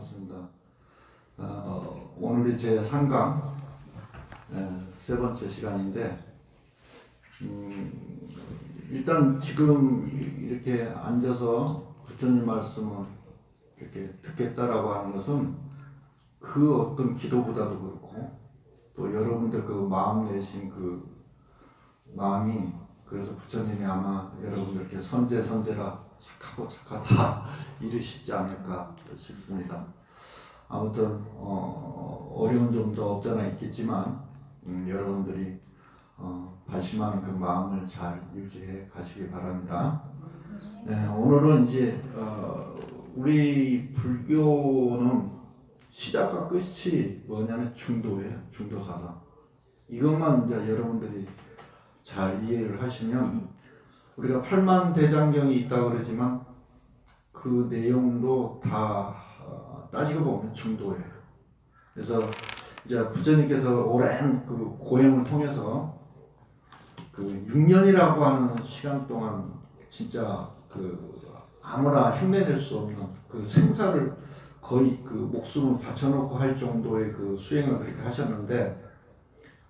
반갑습니다. 오늘이 제 3강 세 번째 시간인데 일단 지금 이렇게 앉아서 부처님 말씀을 이렇게 듣겠다라고 하는 것은 그 어떤 기도보다도 그렇고 또 여러분들 그 마음 내신 그 마음이 그래서 부처님이 아마 여러분들께 선제라 착하고 착하다 이르시지 않을까 싶습니다. 아무튼 어려운 점도 없잖아 있겠지만 여러분들이 발심하는 그 마음을 잘 유지해 가시기 바랍니다. 네, 오늘은 이제 우리 불교는 시작과 끝이 뭐냐면 중도예요. 중도 사상. 이것만 이제 여러분들이 잘 이해를 하시면 우리가 팔만대장경이 있다고 그러지만 그 내용도 다 따지고 보면 중도예요. 그래서 이제 부처님께서 오랜 그 고행을 통해서 그 6년이라고 하는 시간 동안 진짜 그 아무나 흉내낼 수 없는 그 생사를 거의 그 목숨을 바쳐놓고 할 정도의 그 수행을 그렇게 하셨는데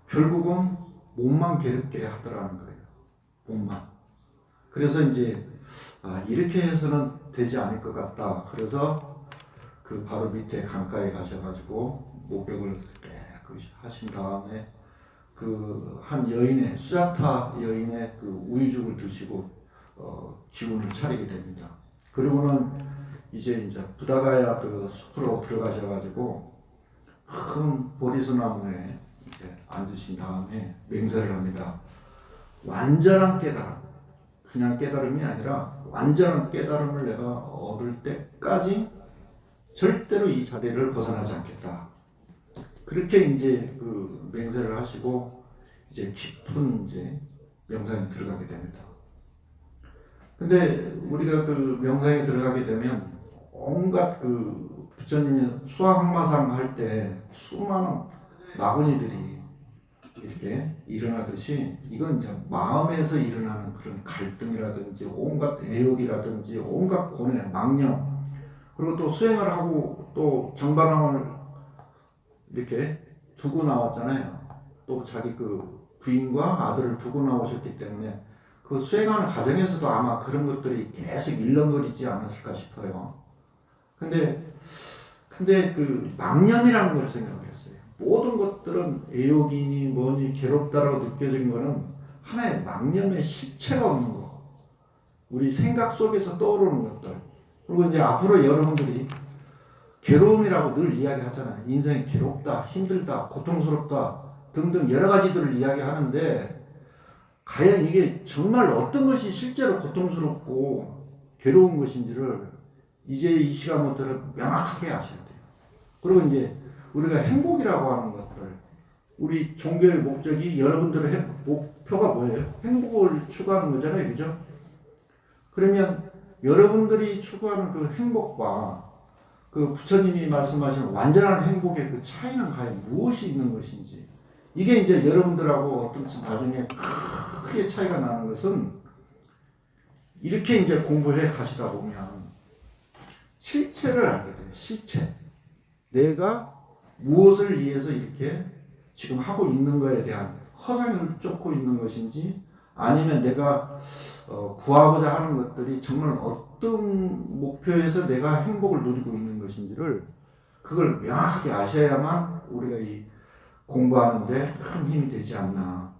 결국은 몸만 괴롭게 하더라는 거예요. 몸만. 그래서 이제 이렇게 해서는 되지 않을 것 같다. 그래서 그 바로 밑에 강가에 가셔가지고 목욕을 깨끗이 하신 다음에 그 한 여인의 수자타 여인의 그 우유죽을 드시고 기운을 차리게 됩니다. 그리고는 이제 부다가야 그 숲으로 들어가셔가지고 큰 보리수 나무에 이제 앉으신 다음에 맹세를 합니다. 완전한 깨달음, 그냥 깨달음이 아니라 완전한 깨달음을 내가 얻을 때까지 절대로 이 자리를 벗어나지 않겠다. 그렇게 이제 그 맹세를 하시고 이제 깊은 이제 명상에 들어가게 됩니다. 근데 우리가 그 명상에 들어가게 되면 온갖 그 부처님이 수화항마상 할 때 수많은 마구니들이 이렇게 일어나듯이 이건 이제 마음에서 일어나는 그런 갈등이라든지 온갖 애욕이라든지 온갖 고뇌, 망념 그리고 또 수행을 하고 또 정반함을 이렇게 두고 나왔잖아요. 또 자기 그 부인과 아들을 두고 나오셨기 때문에 그 수행하는 과정에서도 아마 그런 것들이 계속 일렁거리지 않았을까 싶어요. 근데 그 망념이라는 걸 생각을 했어요. 모든 것들은 애욕이니 뭐니 괴롭다라고 느껴진 거는 하나의 망념의 실체가 없는 거. 우리 생각 속에서 떠오르는 것들. 그리고 이제 앞으로 여러분들이 괴로움이라고 늘 이야기하잖아요. 인생이 괴롭다, 힘들다, 고통스럽다 등등 여러 가지들을 이야기하는데 과연 이게 정말 어떤 것이 실제로 고통스럽고 괴로운 것인지를 이제 이 시간부터 명확하게 아셔야 돼요. 그리고 이제 우리가 행복이라고 하는 것들, 우리 종교의 목적이 여러분들의 목표가 뭐예요? 행복을 추구하는 거잖아요, 그죠? 그러면 여러분들이 추구하는 그 행복과 그 부처님이 말씀하시는 완전한 행복의 그 차이는 과연 무엇이 있는 것인지, 이게 이제 여러분들하고 어떤 나중에 크게 차이가 나는 것은 이렇게 이제 공부해 가시다 보면 실체를 알게 돼요. 실체. 내가 무엇을 위해서 이렇게 지금 하고 있는 거에 대한 허상을 쫓고 있는 것인지 아니면 내가 구하고자 하는 것들이 정말 어떤 목표에서 내가 행복을 누리고 있는 것인지를 그걸 명확하게 아셔야만 우리가 이 공부하는데 큰 힘이 되지 않나.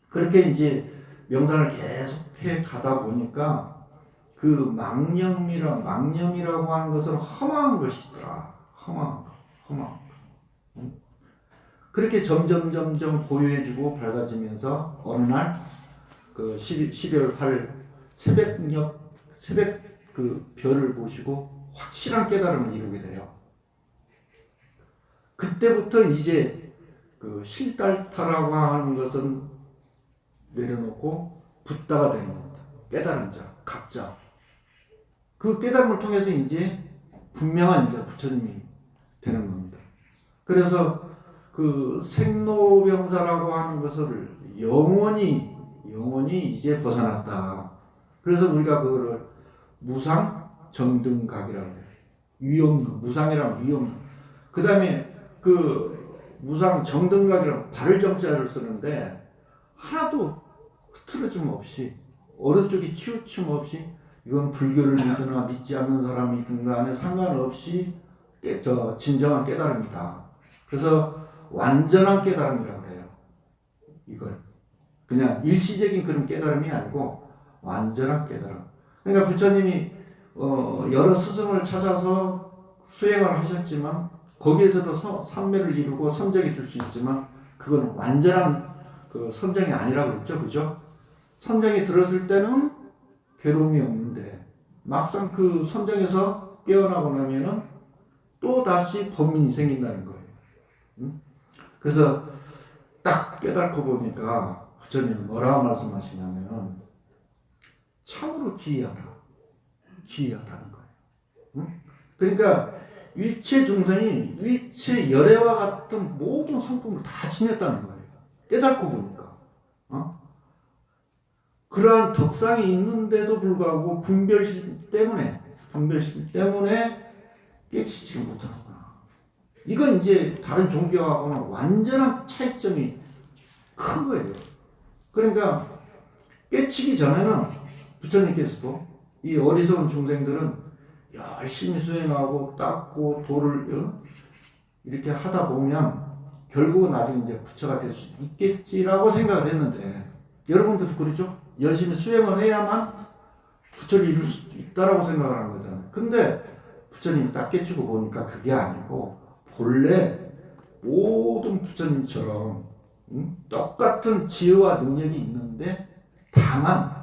그렇게 이제 명상을 계속 해 가다 보니까 그 망념이라고 하는 것은 험한 것이더라. 험한 거. 그렇게 점점 고요해지고 밝아지면서 어느 날 그 12월 8일 새벽 그 별을 보시고 확실한 깨달음을 이루게 돼요. 그때부터 이제 그 실달타라고 하는 것은 내려놓고 붓다가 되는 겁니다. 깨달은 자, 각자. 그 깨달음을 통해서 이제 분명한 이제 부처님이 되는 겁니다. 그래서 그 생로병사라고 하는 것을 영원히 이제 벗어났다. 그래서 우리가 그거를 무상 정등각이라고 해요. 위없는, 무상이라면 위없는. 그 다음에 그 무상 정등각이라는 발을 정자를 쓰는데 하나도 흐트러짐 없이 오른쪽이 치우침 없이 이건 불교를 믿으나 믿지 않는 사람이든 간에 상관없이 진정한 깨달음이다. 그래서 완전한 깨달음이라고 해요. 이걸 그냥 일시적인 그런 깨달음이 아니고 완전한 깨달음. 그러니까 부처님이 여러 스승을 찾아서 수행을 하셨지만 거기에서도 삼매를 이루고 선정이 될 수 있지만 그건 완전한 그 선정이 아니라고 그랬죠, 그죠? 선정이 들었을 때는 괴로움이 없는데 막상 그 선정에서 깨어나고 나면은 또 다시 범민이 생긴다는 거예요. 응? 그래서 딱 깨닫고 보니까 부처님은 뭐라고 말씀하시냐면 참으로 기이하다, 기이하다는 거예요. 응? 그러니까 일체 중생이 일체 열애와 같은 모든 성품을 다 지녔다는 거예요. 깨닫고 보니까. 그러한 덕상이 있는데도 불구하고 분별심 때문에 깨치지 못하는구나. 이건 이제 다른 종교하고는 완전한 차이점이 큰 거예요. 그러니까 깨치기 전에는 부처님께서도 이 어리석은 중생들은 열심히 수행하고 닦고 도를 이렇게 하다 보면 결국은 나중에 이제 부처가 될 수 있겠지라고 생각을 했는데 여러분들도 그렇죠? 열심히 수행을 해야만 부처를 이룰 수 있다라고 생각을 하는 거잖아요. 근데 부처님이 딱 깨치고 보니까 그게 아니고 본래 모든 부처님처럼 똑같은 지혜와 능력이 있는데 다만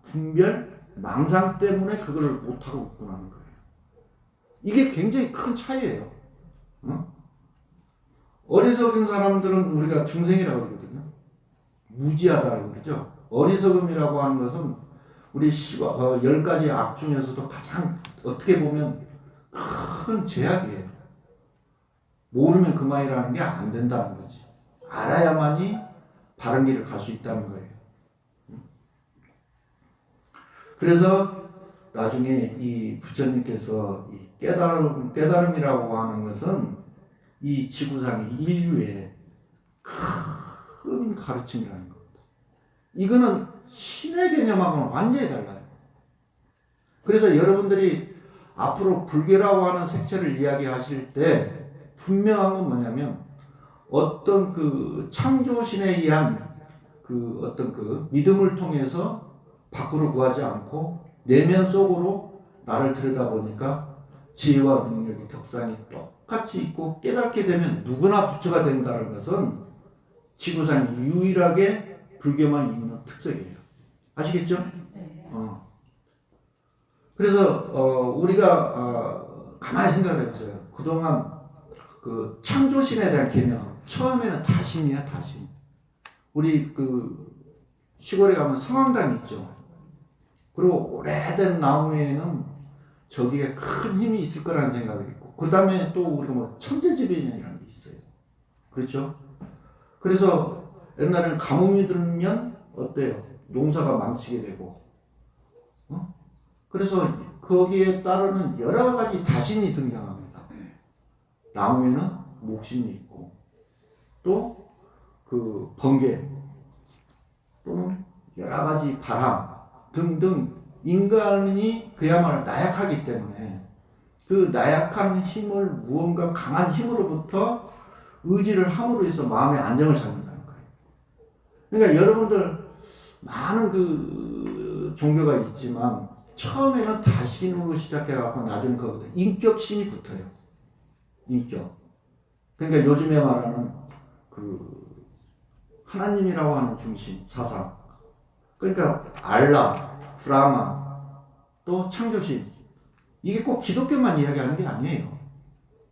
분별, 망상 때문에 그걸 못하고 있구나는 거예요. 이게 굉장히 큰 차이예요. 어리석은 사람들은 우리가 중생이라고 그러거든요. 무지하다고 그러죠. 어리석음이라고 하는 것은 우리 10가지 악 중에서도 가장 어떻게 보면 큰 제약이에요. 모르면 그만이라는 게 안 된다는 거지. 알아야만이 바른 길을 갈 수 있다는 거예요. 그래서 나중에 이 부처님께서 이 깨달음이라고 하는 것은 이 지구상의 인류의 큰 가르침이라는 겁니다. 이거는 신의 개념하고는 완전히 달라요. 그래서 여러분들이 앞으로 불교라고 하는 색채를 이야기하실 때 분명한 건 뭐냐면 어떤 그 창조신에 의한 그 어떤 그 믿음을 통해서 밖으로 구하지 않고 내면 속으로 나를 들여다보니까 지혜와 능력이 덕상이 똑같이 있고 깨닫게 되면 누구나 부처가 된다는 것은 지구상에 유일하게 불교만 있는 특색이에요. 아시겠죠? 그래서 우리가 가만히 생각해 보세요. 그동안 그 창조신에 대한 개념 처음에는 다신이야, 다신. 우리 그 시골에 가면 성황당이 있죠. 그리고 오래된 나무에는 저기에 큰 힘이 있을 거라는 생각이 있고, 그 다음에 또 우리가 뭐 천재지변이라는 게 있어요. 그렇죠? 그래서 옛날에는 가뭄이 들면 어때요? 농사가 망치게 되고, 그래서 거기에 따르는 여러 가지 다신이 등장합니다. 나무에는 목신이 있고, 또 그 번개, 또는 여러 가지 바람 등등 인간이 그야말로 나약하기 때문에 그 나약한 힘을 무언가 강한 힘으로부터 의지를 함으로 해서 마음의 안정을 찾는다는 거예요. 그러니까 여러분들 많은 그 종교가 있지만 처음에는 다신으로 시작해갖고 나중에 거기다 인격심이 붙어요. 인격. 그러니까 요즘에 말하는 그 하나님이라고 하는 중심, 사상. 그러니까 알라, 브라마, 또 창조신. 이게 꼭 기독교만 이야기하는 게 아니에요.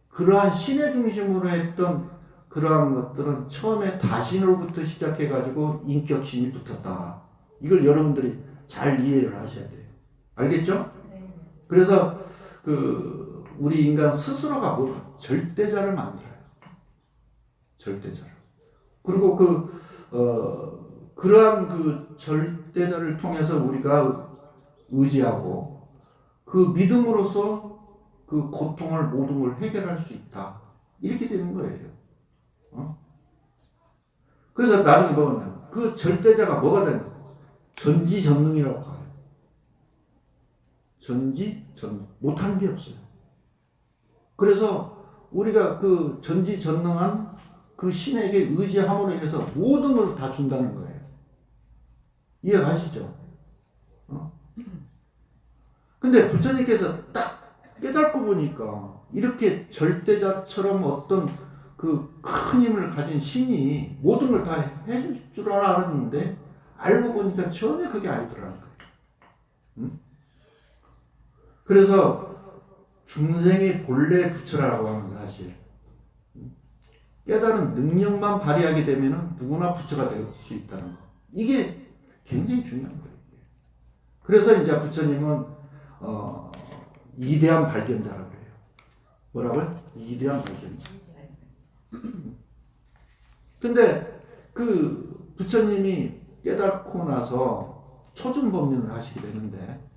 그러한 신의 중심으로 했던 그러한 것들은 처음에 다신으로부터 시작해가지고 인격심이 붙었다. 이걸 여러분들이 잘 이해를 하셔야 돼요. 알겠죠? 네. 그래서 그 우리 인간 스스로가 뭐 절대자를 만들어요. 절대자를. 그리고 그러한 그 절대자를 통해서 우리가 의지하고 그 믿음으로써 그 고통을 모든 걸 해결할 수 있다. 이렇게 되는 거예요. 그래서 나중에 뭐냐면 그 절대자가 뭐가 되는 거예요? 전지전능이라고 봐요. 전지전능. 못하는 게 없어요. 그래서 우리가 그 전지전능한 그 신에게 의지함으로 인해서 모든 것을 다 준다는 거예요. 이해가시죠? 근데 부처님께서 딱 깨닫고 보니까 이렇게 절대자처럼 어떤 그 큰 힘을 가진 신이 모든 걸 다 해줄 줄 알았는데 알고 보니까 전혀 그게 아니더라는 거예요. 응? 그래서 중생의 본래 부처라고 하는 사실, 깨달은 능력만 발휘하게 되면 누구나 부처가 될 수 있다는 거. 이게 굉장히 중요한 거예요. 그래서 이제 부처님은 이대한 발견자라고 해요. 뭐라고요? 이대한 발견자. 근데 그 부처님이 깨닫고 나서 초중법륜을 하시게 되는데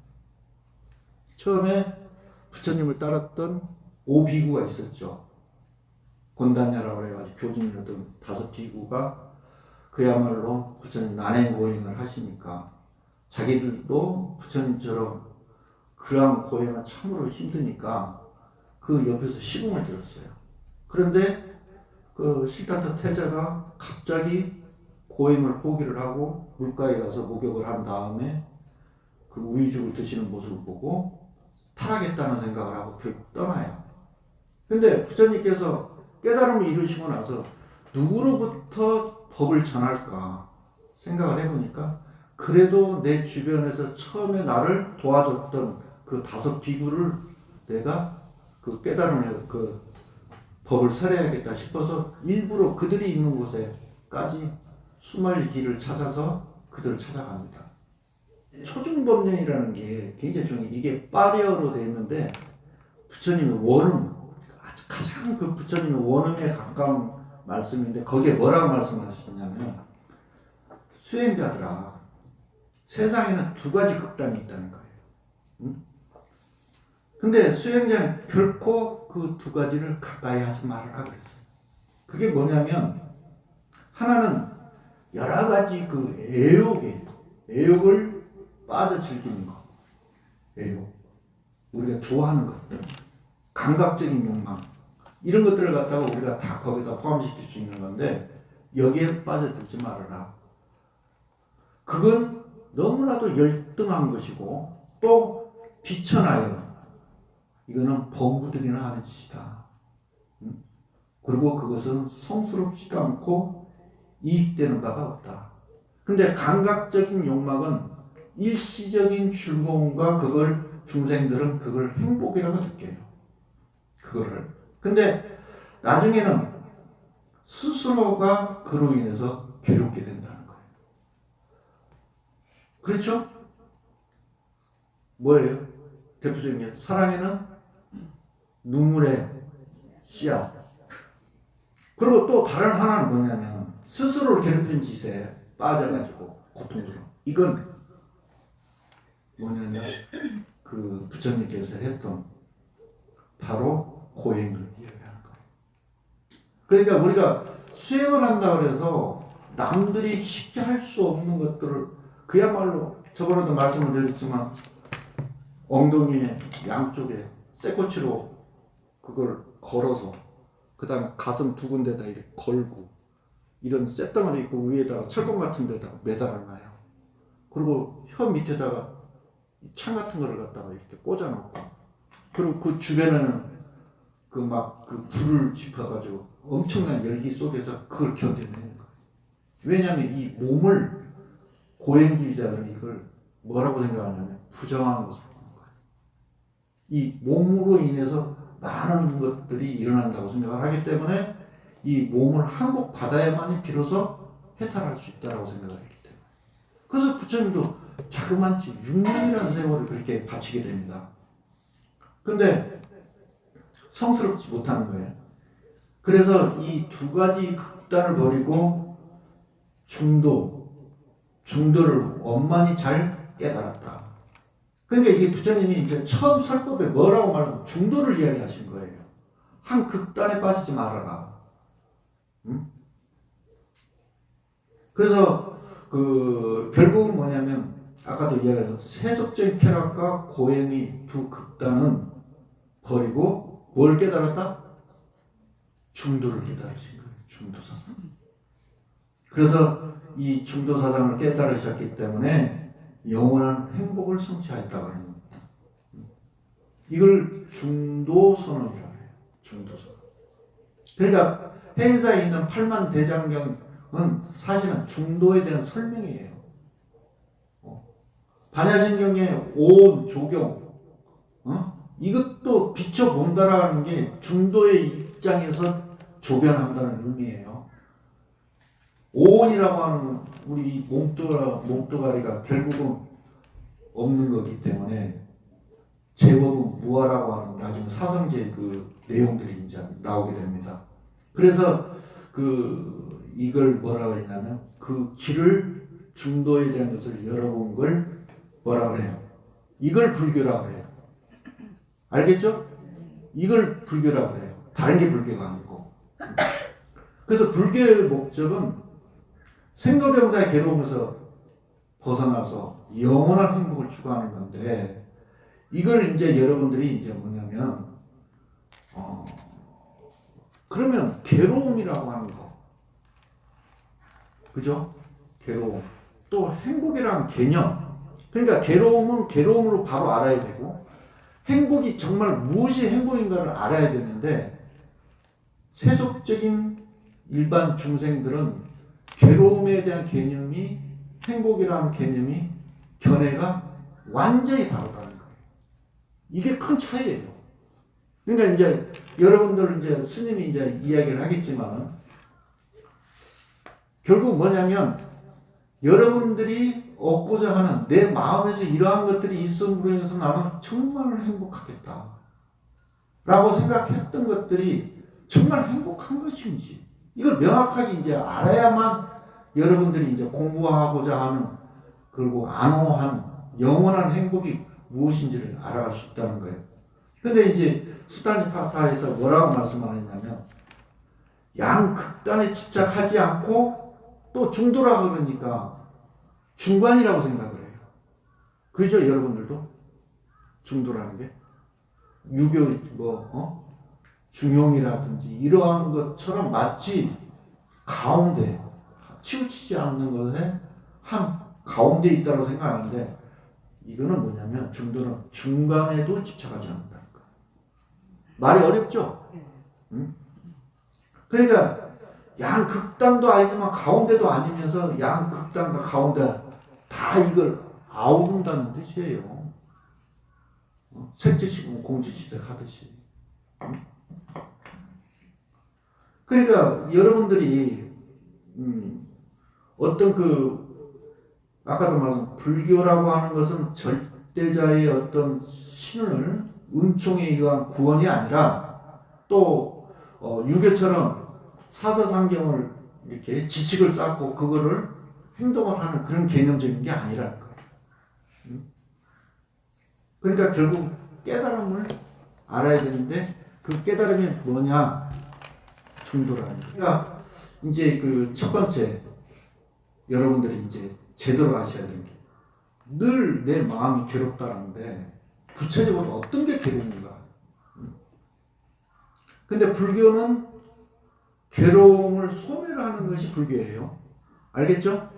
처음에 부처님을 따랐던 5비구가 있었죠. 곤단야라고 해가지고 교진이었던 5비구가 그야말로 부처님 난행고행을 하시니까 자기들도 부처님처럼 그러한 고행은 참으로 힘드니까 그 옆에서 시궁을 들었어요. 그런데 그 시타타 태자가 갑자기 고행을 포기를 하고 물가에 가서 목욕을 한 다음에 그 우유죽을 드시는 모습을 보고 타락했다는 생각을 하고 결국 떠나요. 근데 부처님께서 깨달음을 이루시고 나서 누구로부터 법을 전할까 생각을 해보니까 그래도 내 주변에서 처음에 나를 도와줬던 그 5비구를 내가 그 깨달음을 그 법을 설해야겠다 싶어서 일부러 그들이 있는 곳에까지 수말 길을 찾아서 그들을 찾아갑니다. 초중법륜이라는 게 굉장히 중요해요. 이게 파리어로 되어 있는데 부처님의 원음, 가장 그 부처님의 원음에 가까운 말씀인데 거기에 뭐라고 말씀하셨냐면 수행자들아 세상에는 2가지 극단이 있다는 거예요. 응? 근데 수행자는 결코 그 2가지를 가까이 하지 말아라 그랬어요. 그게 뭐냐면 하나는 여러 가지 그 애욕을 빠져 즐기는 거. 애욕. 우리가 좋아하는 것들. 감각적인 욕망. 이런 것들을 갖다가 우리가 다 거기다 포함시킬 수 있는 건데 여기에 빠져들지 말아라. 그건 너무나도 열등한 것이고 또 비천하여 이거는 범구들이나 하는 짓이다. 그리고 그것은 성스럽지도 않고 이익되는 바가 없다. 근데 감각적인 욕망은 일시적인 즐거움과 그걸 중생들은 그걸 행복이라고 느껴요. 그거를. 근데 나중에는 스스로가 그로 인해서 괴롭게 된다는 거예요. 그렇죠? 뭐예요? 대표적인 게 사랑에는 눈물의 씨앗. 그리고 또 다른 하나는 뭐냐면 스스로를 괴롭히는 짓에 빠져가지고 고통스러워. 이건 뭐냐면 그 부처님께서 했던 바로 고행을 이야기하는 거예요. 그러니까 우리가 수행을 한다고 해서 남들이 쉽게 할 수 없는 것들을 그야말로 저번에도 말씀을 드렸지만 엉덩이에 양쪽에 쇠꼬치로 그걸 걸어서 그 다음에 가슴 2군데다 이렇게 걸고 이런 쇳덩어리 있고 위에다가 철봉 같은 데다가 매달아놔요. 그리고 혀 밑에다가 창 같은 거를 갖다가 이렇게 꽂아놓고 그리고 그 주변에는 그 막 그 불을 지펴가지고 엄청난 열기 속에서 그걸 견뎌내는 거예요. 왜냐하면 이 몸을 고행주의자들은 이걸 뭐라고 생각하냐면 부정한 것으로 보는 거예요. 이 몸으로 인해서 많은 것들이 일어난다고 생각을 하기 때문에 이 몸을 항복받아야만이 비로소 해탈할 수 있다고 생각을 했기 때문에 그래서 부처님도 자그만치 6년이라는 세월을 그렇게 바치게 됩니다. 근데 성스럽지 못하는 거예요. 그래서 이 2가지 극단을 버리고 중도를 원만히 잘 깨달았다. 그러니까 이게 부처님이 이제 처음 설법에 뭐라고 말하면 중도를 이야기하신 거예요. 한 극단에 빠지지 말아라. 응? 그래서 결국은 뭐냐면 아까도 이야기했던 세속적인 쾌락과 고행의 두 극단은 버리고 뭘 깨달았다? 중도를 깨달으신 거예요. 중도사상. 그래서 이 중도사상을 깨달으셨기 때문에 영원한 행복을 성취하였다고 하는 겁니다. 이걸 중도선언이라고 해요. 중도선언. 그러니까 해인사에 있는 8만 대장경은 사실은 중도에 대한 설명이에요. 반야신경의 온 조경, 이것도 비춰본다라는 게 중도의 입장에서 조견한다는 의미예요. 오온이라고 하는 우리 몸뚱아리가 결국은 없는 거기 때문에 제법은 무아라고 하는 나중에 사성제의 그 내용들이 이제 나오게 됩니다. 그래서 이걸 뭐라 그러냐면 그 길을 중도에 대한 것을 열어본 걸 뭐라 그래요? 이걸 불교라고 해요. 알겠죠? 이걸 불교라고 해요. 다른 게 불교가 아니고. 그래서 불교의 목적은 생로병사의 괴로움에서 벗어나서 영원한 행복을 추구하는 건데, 이걸 이제 여러분들이 이제 뭐냐면, 그러면 괴로움이라고 하는 거. 그죠? 괴로움. 또 행복이라는 개념. 그러니까 괴로움은 괴로움으로 바로 알아야 되고, 행복이 정말 무엇이 행복인가를 알아야 되는데, 세속적인 일반 중생들은 괴로움에 대한 개념이, 행복이라는 개념이, 견해가 완전히 다르다는 거예요. 이게 큰 차이예요. 그러니까 이제 여러분들 이제 스님이 이제 이야기를 하겠지만, 결국 뭐냐면 여러분들이 얻고자 하는 내 마음에서 이러한 것들이 있음으로 인해서 나는 정말 행복하겠다 라고 생각했던 것들이 정말 행복한 것인지, 이걸 명확하게 이제 알아야만 여러분들이 이제 공부하고자 하는, 그리고 안호한 영원한 행복이 무엇인지를 알아갈 수 있다는 거예요. 근데 이제 수타니파타에서 뭐라고 말씀하셨냐면, 양극단에 집착하지 않고 또 중도라고 그러니까 중간이라고 생각을 해요. 그죠? 여러분들도? 중도라는 게? 유교, 중용이라든지 이러한 것처럼 마치 가운데, 치우치지 않는 것에 한 가운데 있다고 생각하는데, 이거는 뭐냐면 중도는 중간에도 집착하지 않는다는 거예요. 말이 어렵죠? 응? 그러니까 양극단도 아니지만 가운데도 아니면서 양극단과 가운데 다 이걸 아우른다는 뜻이에요. 색지식, 공지시작 하듯이. 그러니까 여러분들이 어떤 아까도 말씀, 불교라고 하는 것은 절대자의 어떤 신을 은총에 의한 구원이 아니라, 또 유교처럼 사서상경을 이렇게 지식을 쌓고 그거를 행동을 하는 그런 개념적인 게 아니라는 거예요. 그러니까 결국 깨달음을 알아야 되는데, 그 깨달음이 뭐냐? 중도라는 거예요. 그러니까 이제 첫 번째 여러분들이 이제 제대로 아셔야 되는 게, 늘 내 마음이 괴롭다라는데 구체적으로 어떤 게 괴로운가? 근데 불교는 괴로움을 소멸하는 것이 불교예요. 알겠죠?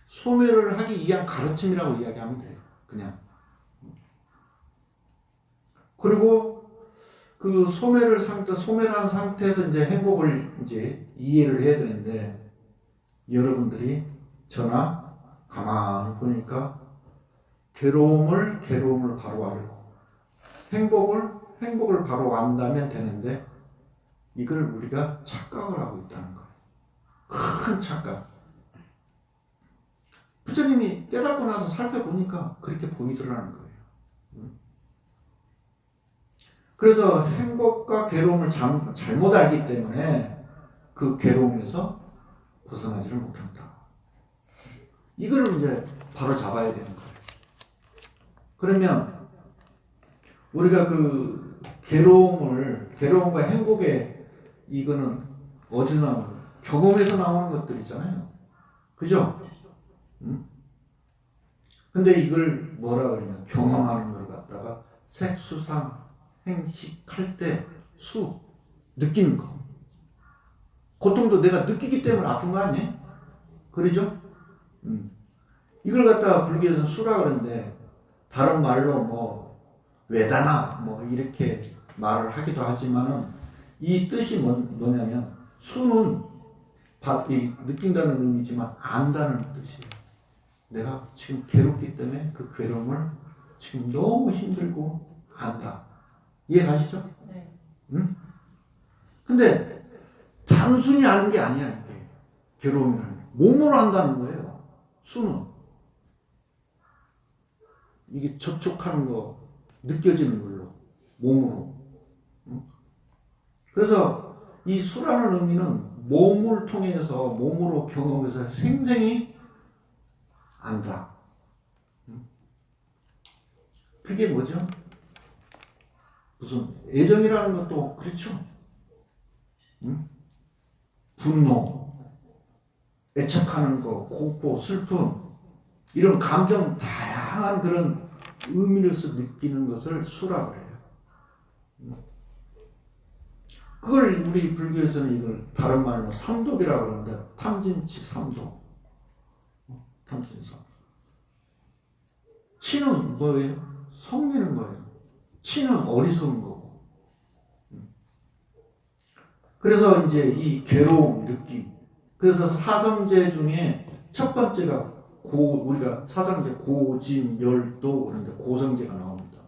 소멸을 하기 위한 가르침이라고 이야기하면 돼요. 그냥. 그리고 그 소멸한 상태에서 이제 행복을 이제 이해를 해야 되는데, 여러분들이 저나 가만히 보니까 괴로움을 바로 알고 행복을 바로 안다면 되는데, 이걸 우리가 착각을 하고 있다는 거예요. 큰 착각. 부처님이 깨닫고 나서 살펴보니까 그렇게 보이더라는 거예요. 그래서 행복과 괴로움을 잘못 알기 때문에 그 괴로움에서 벗어나지를 못한다. 이걸 이제 바로 잡아야 되는 거예요. 그러면 우리가 그 괴로움과 행복의 이거는 어디서 나오는 거예요? 경험에서 나오는 것들이잖아요. 그죠? 응? 근데 이걸 뭐라 그러냐? 경험하는 걸 갖다가 색수상 행식할 때 느끼는 거. 고통도 내가 느끼기 때문에 아픈 거 아니에요? 그러죠? 이걸 갖다가 불교에서 수라 그러는데 다른 말로 뭐 외다나 뭐 이렇게 말을 하기도 하지만은 이 뜻이 뭐냐면 수는 느낀다는 의미지만 안다는 뜻이에요. 내가 지금 괴롭기 때문에 그 괴로움을 지금 너무 힘들고 안다. 이해 가시죠? 네. 응? 근데 단순히 아는 게 아니야, 이게. 괴로움이라는 게. 몸으로 안다는 거예요. 수는. 이게 접촉하는 거, 느껴지는 걸로. 몸으로. 응? 그래서 이 수라는 의미는 몸을 통해서, 몸으로 경험해서 생생히 안다. 그게 뭐죠? 무슨 애정이라는 것도 그렇죠. 응? 분노, 애착하는 거, 공포, 슬픔 이런 감정 다양한 그런 의미로서 느끼는 것을 수라고 해요. 그걸 우리 불교에서는 이걸 다른 말로 삼독이라고 그러는데 탐진치 삼독. 탐진치 삼독. 치는 뭐예요? 속이는 거예요. 치는 어리석은 거고. 그래서 이제 이 괴로움 느낌. 그래서 사성제 중에 첫 번째가 우리가 사성제 고진열도 그런데 고성제가 나옵니다.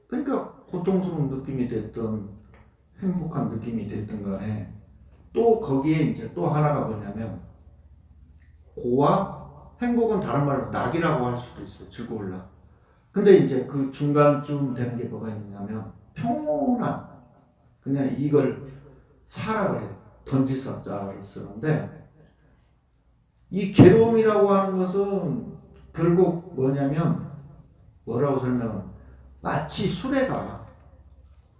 그러니까 고통스러운 느낌이 됐든 행복한 느낌이 됐든 간에 또 거기에 이제 또 하나가 뭐냐면 고와 행복은 다른 말로 낙이라고 할 수도 있어요. 즐거울락. 근데 이제 그 중간쯤 되는 게 뭐가 있냐면 평온한 그냥 이걸 사라 그래요. 던지서 자를 쓰는데 이 괴로움이라고 하는 것은 결국 뭐냐면 뭐라고 설명은 마치 수레가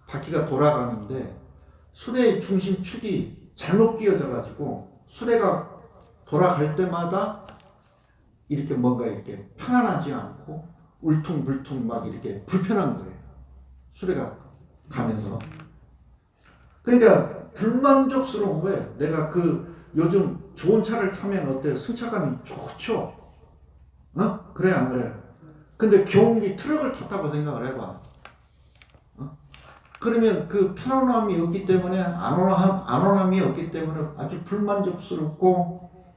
바퀴가 돌아가는데 수레의 중심축이 잘못 끼어져 가지고 수레가 돌아갈 때마다 이렇게 뭔가 이렇게 편안하지 않고 울퉁불퉁 막 이렇게 불편한 거예요. 수레가 가면서. 그러니까 불만족스러운 거예요. 내가 요즘 좋은 차를 타면 어때요? 승차감이 좋죠? 그래 안 그래요? 근데 경운기 트럭을 탔다고 생각을 해봐. 그러면 그 편안함이 없기 때문에 안온함이 없기 때문에 아주 불만족스럽고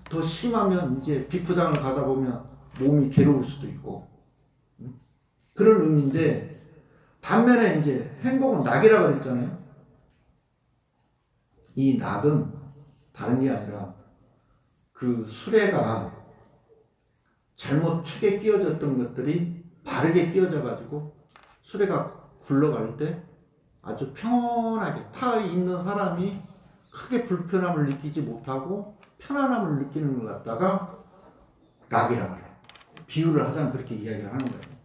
더 심하면 이제 비포장을 가다 보면 몸이 괴로울 수도 있고 그런 의미인데 반면에 이제 행복은 낙이라고 그랬잖아요. 이 낙은 다른 게 아니라 그 수레가 잘못 축에 끼워졌던 것들이 바르게 끼워져 가지고 수레가 굴러갈 때 아주 편하게 타 있는 사람이 크게 불편함을 느끼지 못하고 편안함을 느끼는 것 같다가 낙이라고 해요. 비유를 하자면 그렇게 이야기를 하는 거예요.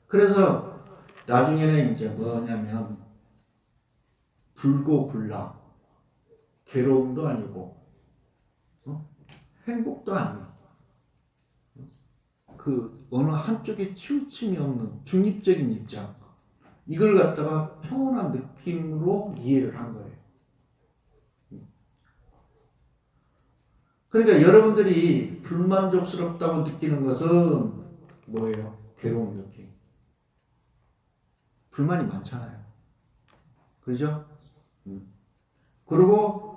그래서 나중에는 이제 뭐냐면 불고불락 괴로움도 아니고 행복도 아니고 그 어느 한쪽에 치우침이 없는 중립적인 입장 이걸 갖다가 평온한 느낌으로 이해를 한 거예요. 그러니까 여러분들이 불만족스럽다고 느끼는 것은 뭐예요? 괴로운 느낌. 불만이 많잖아요. 그죠? 그리고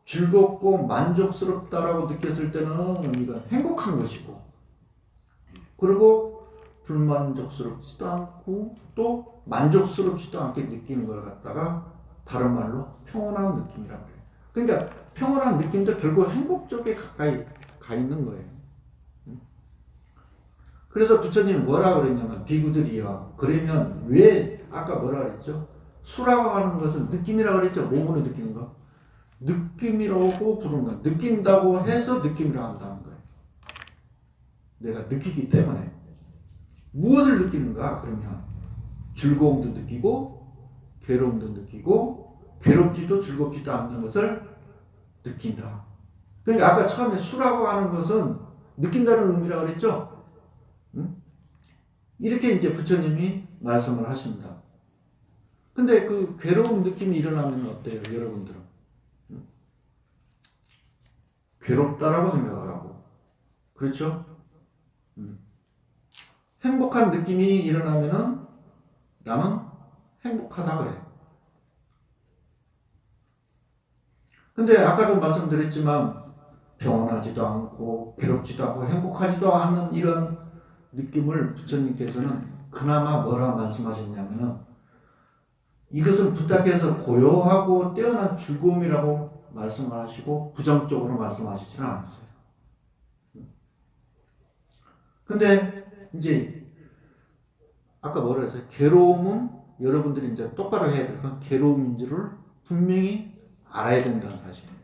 즐겁고 만족스럽다라고 느꼈을 때는 이건 행복한 것이고 그리고 불만족스럽지도 않고 또 만족스럽지도 않게 느끼는 걸 갖다가 다른 말로 평온한 느낌이라고 해요. 그러니까 평온한 느낌도 결국 행복 쪽에 가까이 가 있는 거예요. 그래서 부처님이 뭐라고 그랬냐면 비구들이요. 그러면 왜 아까 뭐라 그랬죠? 수라고 하는 것은 느낌이라고 그랬죠. 몸으로 느끼는 거. 느낌이라고 부르는 거. 느낀다고 해서 느낌이라고 한다는 거예요. 내가 느끼기 때문에. 무엇을 느끼는가? 그러면 즐거움도 느끼고 괴로움도 느끼고 괴롭지도 즐겁지도 않는 것을 느낀다. 그러니까 아까 처음에 수라고 하는 것은 느낀다는 의미라고 그랬죠? 응? 이렇게 이제 부처님이 말씀을 하십니다. 근데 그 괴로운 느낌이 일어나면 어때요, 여러분들은? 응? 괴롭다라고 생각을 하고, 그렇죠? 행복한 느낌이 일어나면은 나는 행복하다 그래. 근데 아까도 말씀드렸지만 평온하지도 않고 괴롭지도 않고 행복하지도 않은 이런 느낌을 부처님께서는 그나마 뭐라 말씀하셨냐면은 이것은 부탁해서 고요하고 뛰어난 즐거움이라고 말씀을 하시고 부정적으로 말씀하시지는 않았어요. 근데 이제 아까 뭐라 했어요? 괴로움은 여러분들이 이제 똑바로 해야 될 건 괴로움인지를 분명히 알아야 된다는 사실이에요.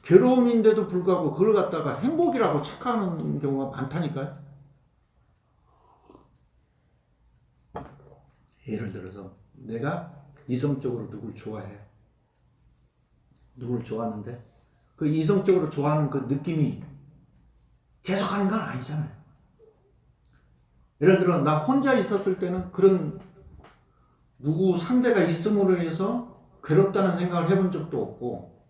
괴로움인데도 불구하고 그걸 갖다가 행복이라고 착각하는 경우가 많다니까요. 예를 들어서 내가 이성적으로 누굴 좋아해요. 누굴 좋아하는데 그 이성적으로 좋아하는 그 느낌이 계속하는 건 아니잖아요. 예를 들어 나 혼자 있었을 때는 그런 누구 상대가 있음으로 해서 괴롭다는 생각을 해본 적도 없고,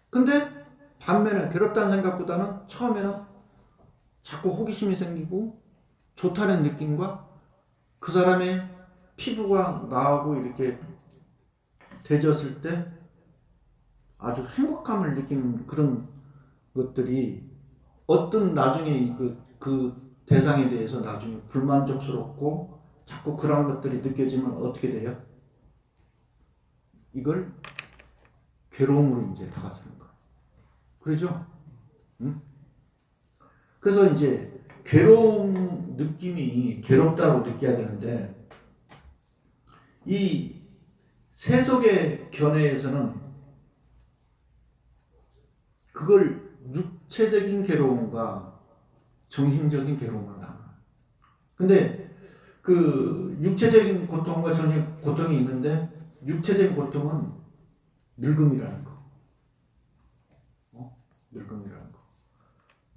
근데 반면에 괴롭다는 생각보다는 처음에는 자꾸 호기심이 생기고 좋다는 느낌과 그 사람의 피부가 나하고 이렇게 대졌을 때 아주 행복감을 느끼는 그런 것들이 어떤 나중에 그 대상에 대해서 나중에 불만족스럽고 자꾸 그런 것들이 느껴지면 어떻게 돼요? 이걸 괴로움으로 이제 다가서는 거예요. 그러죠? 응? 그래서 이제 괴로움 느낌이 괴롭다고 느껴야 되는데 이 세속의 견해에서는 그걸 육체적인 괴로움과 정신적인 괴로움으로 나눠요. 근데 그 육체적인 고통과 정신 고통이 있는데 육체적인 고통은 늙음이라는 거. 늙음이라는 거.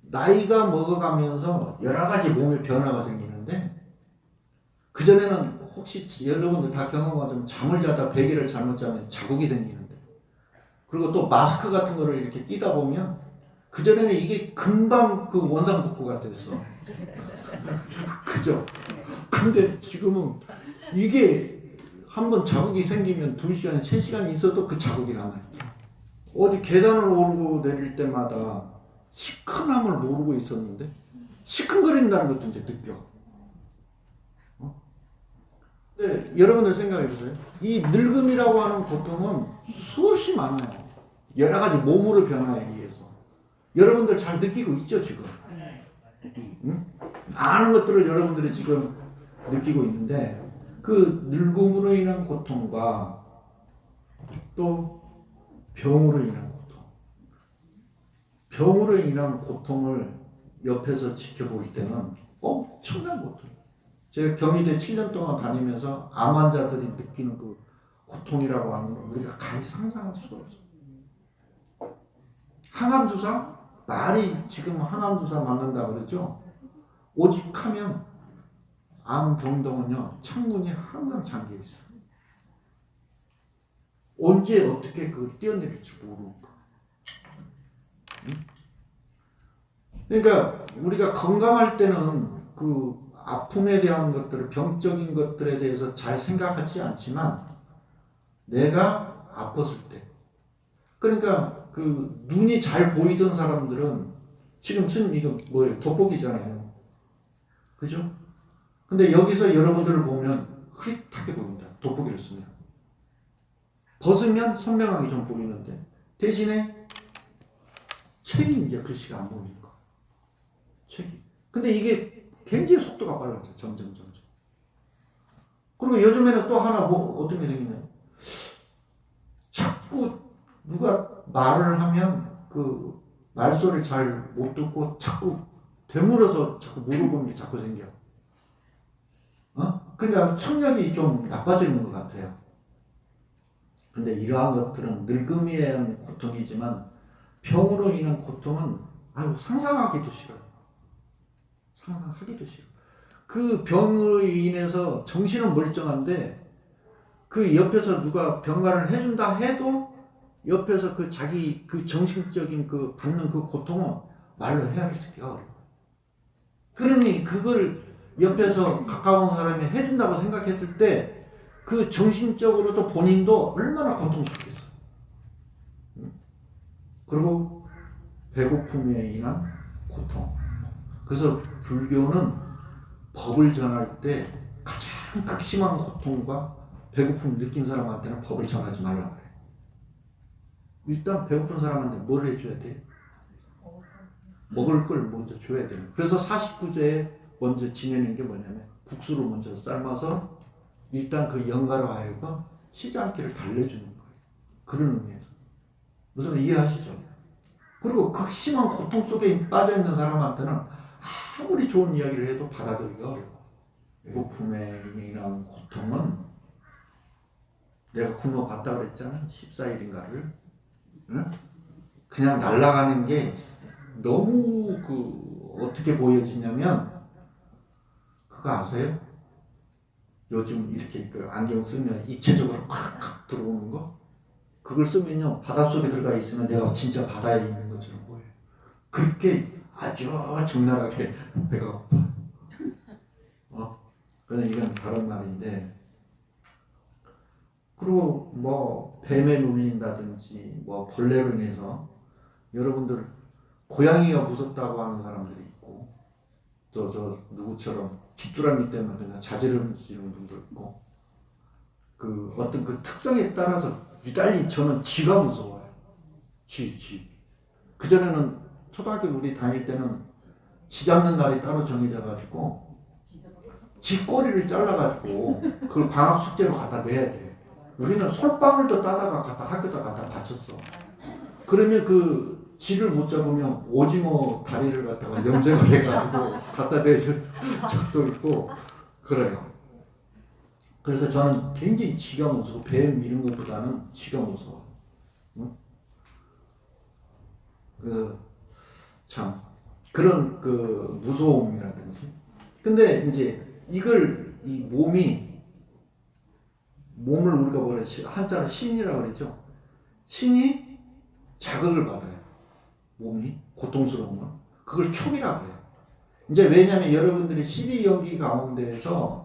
나이가 먹어가면서 여러 가지 몸의 변화가 생기는데 그전에는 혹시 여러분들 다 경험하지만 잠을 자다 베개를 잘못 자면 자국이 생기는데 그리고 또 마스크 같은 거를 이렇게 끼다 보면 그전에는 이게 금방 그 원상복구가 됐어. 그죠? 근데 지금은 이게 한번 자국이 생기면 2시간, 3시간 있어도 그 자국이 남아있죠. 어디 계단을 오르고 내릴 때마다 시큰함을 모르고 있었는데 시큰거린다는 것도 이제 느껴. 근데 여러분들 생각해보세요. 이 늙음이라고 하는 고통은 수없이 많아요. 여러 가지 몸으로 변화에 의해서. 여러분들 잘 느끼고 있죠, 지금? 응? 많은 것들을 여러분들이 지금 느끼고 있는데 그 늙음으로 인한 고통과 또 병으로 인한 고통, 병으로 인한 고통을 옆에서 지켜볼 때는 엄청난 고통. 제가 경희대 7년 동안 다니면서 암 환자들이 느끼는 그 고통이라고 하는 건 우리가 감히 상상할 수가 없어요. 항암 주사? 말이 지금 항암 주사 맞는다 그러죠? 오직 하면 암 병동은요, 창문이 항상 잠겨 있어요. 언제 어떻게 그걸 뛰어내릴지 모르는 거. 그러니까 우리가 건강할 때는 그 아픔에 대한 것들을, 병적인 것들에 대해서 잘 생각하지 않지만 내가 아팠을 때, 그러니까 그 눈이 잘 보이던 사람들은 지금 쓴 이거 뭐예요? 돋보기잖아요. 그죠? 근데 여기서 여러분들을 보면 흐릿하게 보인다. 돋보기를 쓰면. 벗으면 선명하게 좀 보이는데 대신에 책이 이제 글씨가 안 보이는 거. 책이. 근데 이게 굉장히 속도가 빨라져. 점점. 그리고 요즘에는 또 하나 뭐 어떤 게 생기냐면 자꾸 누가 말을 하면 그 말소리를 잘 못 듣고 자꾸 되물어서 자꾸 물어보는 게 자꾸 생겨. 그러니까 청력이 좀 나빠지는 것 같아요. 근데 이러한 것들은 늙음에 의한 고통이지만 병으로 인한 고통은 상상하기도 싫어요. 상상하기도 싫어. 그 병으로 인해서 정신은 멀쩡한데 그 옆에서 누가 병간을 해준다 해도 옆에서 그 자기 그 정신적인 그 받는 그 고통은 말로 헤아리기가 어려워. 그러니 그걸 옆에서 가까운 사람이 해준다고 생각했을 때 그 정신적으로도 본인도 얼마나 고통스럽겠어. 그리고 배고픔에 인한 고통. 그래서 불교는 법을 전할 때 가장 극심한 고통과 배고픔을 느낀 사람한테는 법을 전하지 말라고 그래. 일단 배고픈 사람한테 뭘 해줘야 돼? 먹을 걸 먼저 줘야 돼요. 그래서 49제에 먼저 지내는 게 뭐냐면 국수를 먼저 삶아서 일단 그 영가로 하여금 시장기를 달래주는 거예요. 그런 의미에서. 무슨 이해하시죠? 그리고 극심한 고통 속에 빠져있는 사람한테는 아무리 좋은 이야기를 해도 받아들이기가 어려워. 배고픔에 인한 고통은 내가 굶어 봤다 그랬잖아. 14일인가를. 응? 그냥 날아가는 게 너무 어떻게 보여지냐면 그거 아세요? 요즘 이렇게 그 안경 쓰면 입체적으로 콱콱 들어오는 거? 그걸 쓰면요 바닷속에 들어가 있으면 내가 진짜 바다에 있는 것처럼 보여요. 그렇게 아주 적나라하게 배가 고파. 그래서 이건 다른 말인데, 그리고 뭐 뱀에 물린다든지 뭐 벌레로 인해서 여러분들 고양이가 무섭다고 하는 사람들이 있고, 또 저 누구처럼 귀뚜라미 때문에 그냥 자지러지는 분도 있고, 그 어떤 그 특성에 따라서 유달리 저는 쥐가 무서워요. 쥐. 그전에는 초등학교 우리 다닐 때는 쥐 잡는 날이 따로 정해져 가지고 쥐 꼬리를 잘라가지고 그걸 방학 숙제로 갖다 내야 돼. 우리는 솔방울도 따다가 갖다 학교다 갖다 바쳤어. 그러면 그 쥐를 못 잡으면 오징어 다리를 갖다가 염색을 해가지고 갖다 내준 적도 있고 그래요. 그래서 저는 굉장히 쥐가 무서워. 뱀 이런 것보다는 쥐가 무서워. 응? 그래서 참 그런 그 무서움이라든지. 근데 이제 이걸 이 몸을 우리가 뭐래 한자로 신이라고 그랬죠. 신이 자극을 받아요. 몸이 고통스러운 건 그걸 촉이라고 해요. 이제 왜냐하면 여러분들이 12연기 가운데에서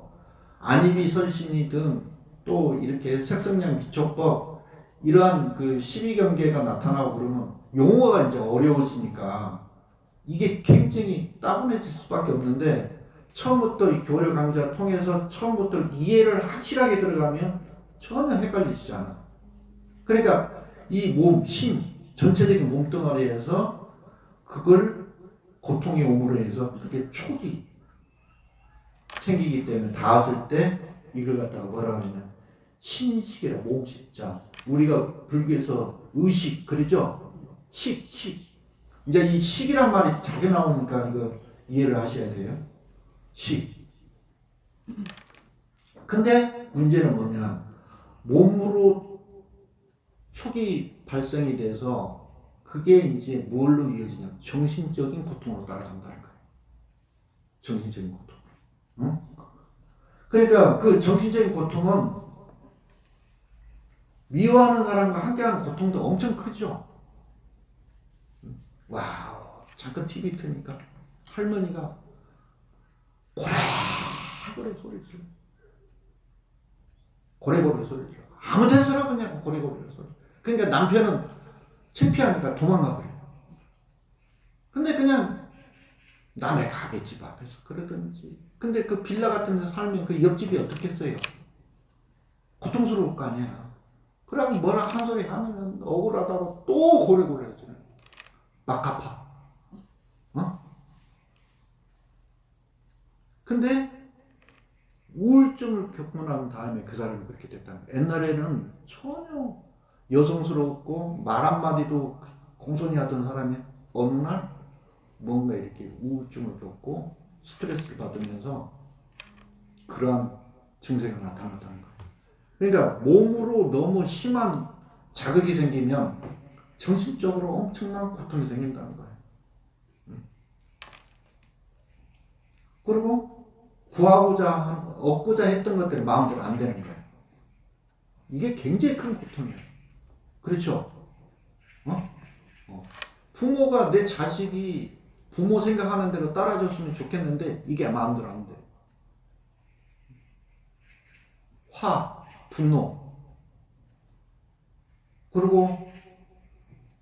안이비설신이 등 또 이렇게 색성량 기초법 이러한 그 12경계가 나타나고 그러면 용어가 이제 어려우시니까 이게 굉장히 따분해질 수밖에 없는데, 처음부터 이 교류 강좌 통해서 처음부터 이해를 확실하게 들어가면 전혀 헷갈리지 않아. 그러니까 이 몸, 신, 전체적인 몸뚱아리에서 그걸 고통이 오므로 해서 그게 촉이 생기기 때문에 닿았을 때 이걸 갖다가 뭐라 그러냐, 신식이라, 몸식자. 우리가 불교에서 의식 그러죠? 식. 이제 이 식이란 말이 자주 나오니까 이거 이해를 하셔야 돼요. 식. 근데 문제는 뭐냐, 몸으로 촉이 발생이 돼서 그게 이제 뭘로 이어지냐, 정신적인 고통으로 따라간다는 거예요. 정신적인 고통. 응? 그러니까 그 정신적인 고통은 미워하는 사람과 함께하는 고통도 엄청 크죠. 와우, 잠깐 TV 트니까 할머니가 고래고래 소리 질러. 고래고래 소리 질러. 아무 데서나 그냥 고래고래 소리. 그러니까 남편은 창피하니까 도망가 버려요. 근데 그냥 남의 가게집 앞에서 그러든지. 근데 그 빌라 같은 데 살면 그 옆집이 어떻겠어요? 고통스러울 거 아니야. 그러면 뭐라 한 소리 하면은 억울하다고 또 고래고래 하잖아요. 막 갚아. 근데 우울증을 겪고 난 다음에 그 사람이 그렇게 됐다는 거예요. 옛날에는 전혀 여성스럽고 말 한마디도 공손히 하던 사람이 어느 날 뭔가 이렇게 우울증을 겪고 스트레스를 받으면서 그러한 증세가 나타났다는 거예요. 그러니까 몸으로 너무 심한 자극이 생기면 정신적으로 엄청난 고통이 생긴다는 거예요. 그리고 얻고자 했던 것들이 마음대로 안 되는 거예요. 이게 굉장히 큰 고통이에요. 그렇죠? 부모가 내 자식이 부모 생각하는 대로 따라줬으면 좋겠는데 이게 마음대로 안 돼. 분노, 그리고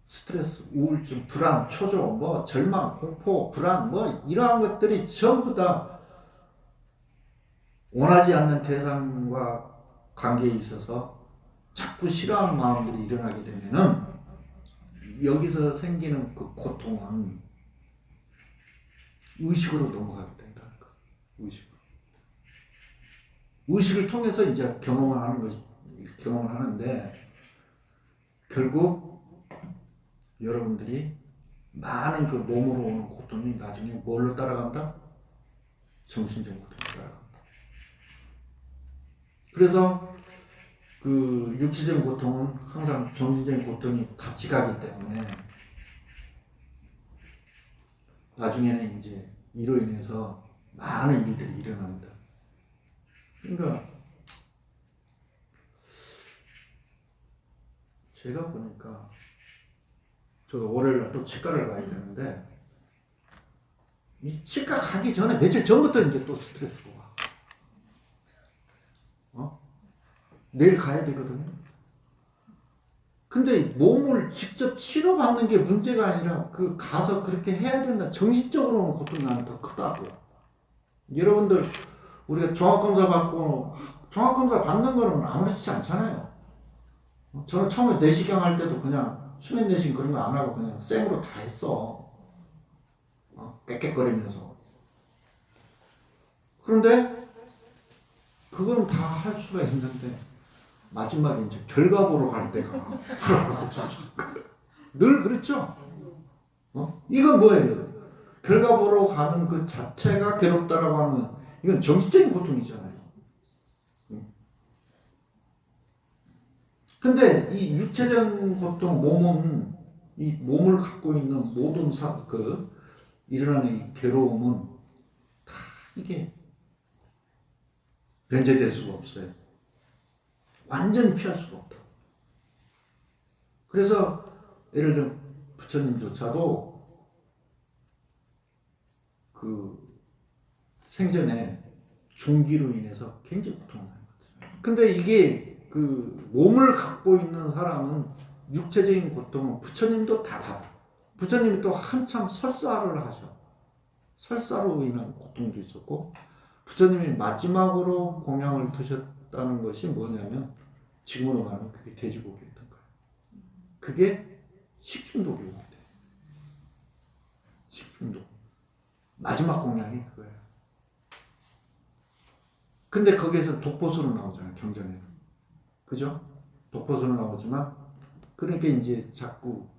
스트레스, 우울증, 불안, 초조, 절망, 공포, 불안, 이러한 것들이 전부 다 원하지 않는 대상과 관계에 있어서 자꾸 싫어하는 마음들이 일어나게 되면은 여기서 생기는 그 고통은 의식으로 넘어가게 된다는 거. 의식을 통해서 이제 경험을 하는데 결국 여러분들이 많은 그 몸으로 오는 고통이 나중에 뭘로 따라간다? 정신적 고통으로 따라간다. 그래서 그 육체적인 고통은 항상 정신적인 고통이 같이 가기 때문에 나중에는 이제 이로 인해서 많은 일들이 일어납니다. 그러니까 제가 보니까 저도 월요일날 또 치과를 가야 되는데 이 치과 가기 전에 며칠 전부터 이제 또 스트레스가 와. 내일 가야 되거든요. 근데 몸을 직접 치료받는 게 문제가 아니라 그 가서 그렇게 해야 된다. 정신적으로는 고통이 나는 더 크다고. 여러분들 우리가 종합검사 받는 거는 아무렇지 않잖아요. 저는 처음에 내시경 할 때도 그냥 수면 내시경 그런 거 안 하고 그냥 생으로 다 했어. 꽥꽥거리면서. 그런데 그건 다 할 수가 있는데 마지막에 이제 결과 보러 갈 때가 늘 그렇죠. 이건 뭐예요? 결과 보러 가는 그 자체가 괴롭다라고 하는 이건 정신적인 고통이잖아요. 근데 이 육체적인 고통, 이 몸을 갖고 있는 모든 일어나는 이 괴로움은 다 이게 변제될 수가 없어요. 완전히 피할 수가 없다. 그래서 예를 들면 부처님조차도 그 생전에 중기로 인해서 굉장히 고통을 많이 받았어요. 근데 이게 그 몸을 갖고 있는 사람은 육체적인 고통은 부처님도 다 받아. 부처님이 또 한참 설사를 하셔. 설사로 인한 고통도 있었고 부처님이 마지막으로 공양을 드셨다는 것이 뭐냐면 지금으로 말하면 그게 돼지고기였던 거예요. 그게 식중독이었대. 식중독. 마지막 공양이 그거예요. 근데 거기에서 독보수로 나오잖아요. 경전에. 그죠? 독보수로 나오지만 그러니까 이제 자꾸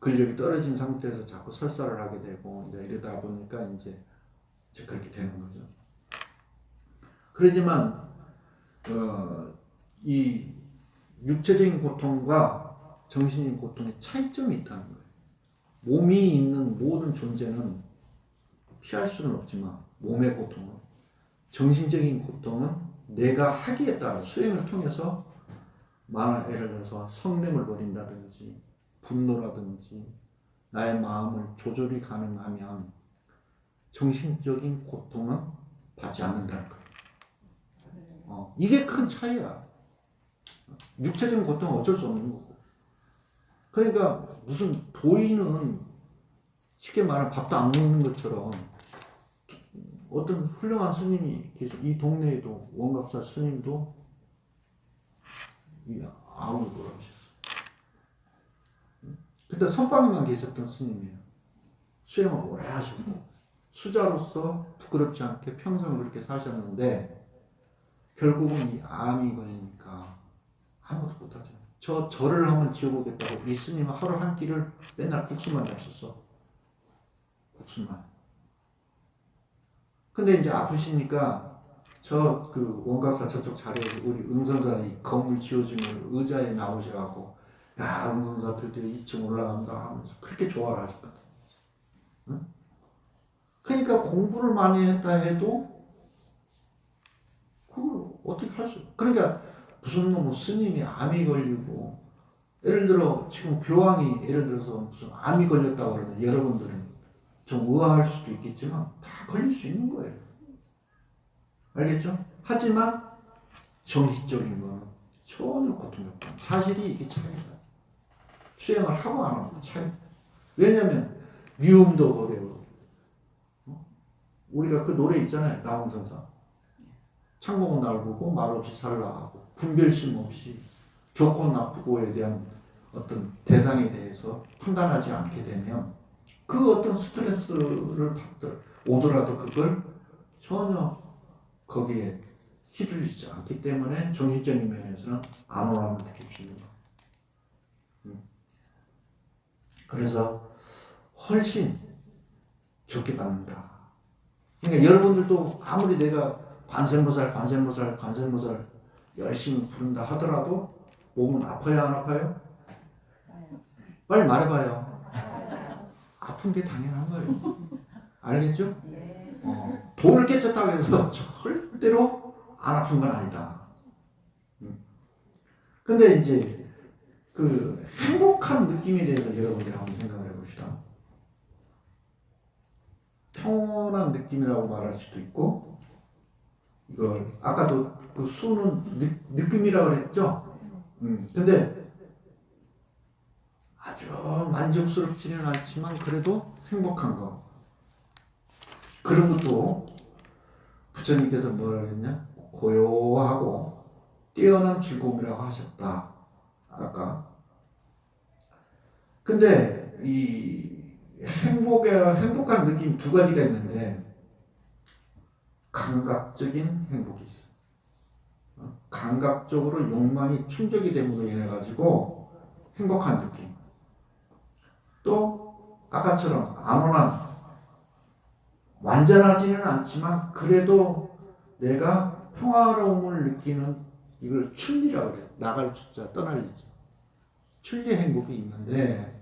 근력이 떨어진 상태에서 자꾸 설사를 하게 되고 이제 이러다 보니까 이제 그렇게 되는 거죠. 그렇지만 이 육체적인 고통과 정신적인 고통의 차이점이 있다는 거예요. 몸이 있는 모든 존재는 피할 수는 없지만 몸의 고통은, 정신적인 고통은 내가 하기에 따라 수행을 통해서 예를 들어서 성냄을 버린다든지 분노라든지 나의 마음을 조절이 가능하면 정신적인 고통은 받지 않는다는 거예요. 이게 큰 차이야. 육체적인 고통은 어쩔 수 없는 거고. 그러니까 무슨 도인은 쉽게 말하면 밥도 안 먹는 것처럼 어떤 훌륭한 스님이 계셔. 이 동네에도 원갑사 스님도 아우를 돌아가셨어요. 그때 선방에만 계셨던 스님이에요. 수행을 오래 하셨고 수자로서 부끄럽지 않게 평생을 그렇게 사셨는데 결국은 이 암이 걸리니까 아무것도 못하죠. 절을 한번 지어보겠다고 이 스님은 하루 한 끼를 맨날 국수만 잡섰어. 무슨 말. 근데 이제 아프시니까 저 그 원각사 저쪽 자리에 우리 응선사 이 건물 지어주는 의자에 나오셔가고 야 응선사 드디어 2층 올라간다 하면서 그렇게 좋아를 하셨거든. 응? 그러니까 공부를 많이 했다 해도 그걸 어떻게 할 수? 그러니까 무슨 뭐 스님이 암이 걸리고 예를 들어 지금 교황이 예를 들어서 무슨 암이 걸렸다고 그러면 여러분들은 좀 의아할 수도 있겠지만 다 걸릴 수 있는 거예요. 알겠죠? 하지만 정식적인 거는 전혀 고통이 없다. 사실이 이게 차이다. 수행을 하고 안 하고 차이. 왜냐면 미움도 어려워. 우리가 그 노래 있잖아요. 나홍선사. 창공은 날 보고 말없이 살라하고 분별심 없이 좋고 나쁘고에 대한 어떤 대상에 대해서 판단하지 않게 되면 그 어떤 스트레스를 오더라도 그걸 전혀 거기에 휘둘리지 않기 때문에 정신적인 면에서는 안오함을 느낄 수 있는 거. 그래서 훨씬 적게 받는다. 그러니까 여러분들도 아무리 내가 관세음보살 열심히 부른다 하더라도 몸은 아파요 안 아파요? 빨리 말해봐요. 아픈 게 당연한 거예요. 알겠죠? 돌을 깨쳤다고 해서 절대로 안 아픈 건 아니다. 근데 이제 그 행복한 느낌에 대해서 여러분들이 한번 생각을 해봅시다. 평온한 느낌이라고 말할 수도 있고, 이걸 아까도 그 수는 느낌이라고 그랬죠. 근데 아주 만족스럽지는 않지만 그래도 행복한 거. 그런 것도 부처님께서 뭐라 그랬냐? 고요하고 뛰어난 즐거움이라고 하셨다. 아까. 근데 이 행복한 느낌 두 가지가 있는데 감각적인 행복이 있어. 감각적으로 욕망이 충족이 됨으로 인해 가지고 행복한 느낌. 또 아까처럼 안온한 완전하지는 않지만 그래도 내가 평화로움을 느끼는 이걸 출리라고 그래요. 나갈 주자 떠날 리죠. 출리 행복이 있는데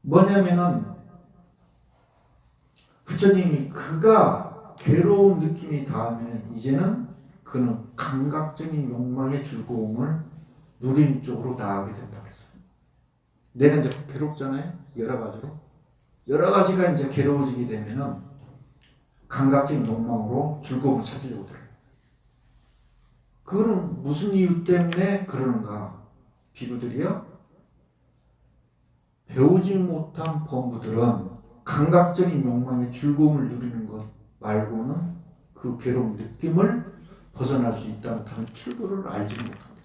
뭐냐면은 부처님이 그가 괴로운 느낌이 닿으면 이제는 그는 감각적인 욕망의 즐거움을 누리는 쪽으로 나아가게 된다고 그랬어요. 내가 이제 괴롭잖아요. 여러 가지가 이제 괴로워지게 되면은 감각적인 욕망으로 즐거움을 찾으려고 들어요. 그거는 무슨 이유 때문에 그러는가? 비구들이요. 배우지 못한 범부들은 감각적인 욕망의 즐거움을 누리는 것 말고는 그 괴로운 느낌을 벗어날 수 있다는 다른 출구를 알지 못한다.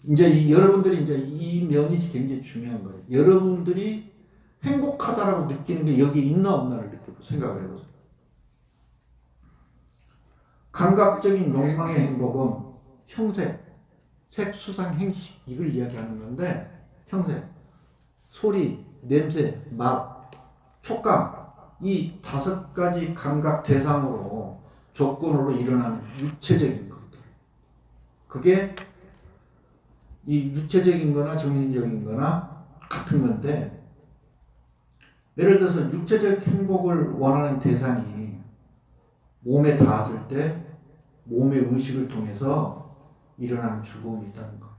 이제 여러분들이 이제 이 면이 굉장히 중요한 거예요. 여러분들이 행복하다라고 느끼는 게 여기 있나 없나를 생각을 해보세요. 감각적인 욕망의 행복은 형색, 색, 수상, 행식 이걸 이야기하는 건데 형색, 소리, 냄새, 맛, 촉감 이 5가지 감각 대상으로 조건으로 일어나는 육체적인 것들. 그게 이 육체적인 거나 정신적인 거나 같은 건데 예를 들어서 육체적 행복을 원하는 대상이 몸에 닿았을 때 몸의 의식을 통해서 일어나는 즐거움이 있다는 거.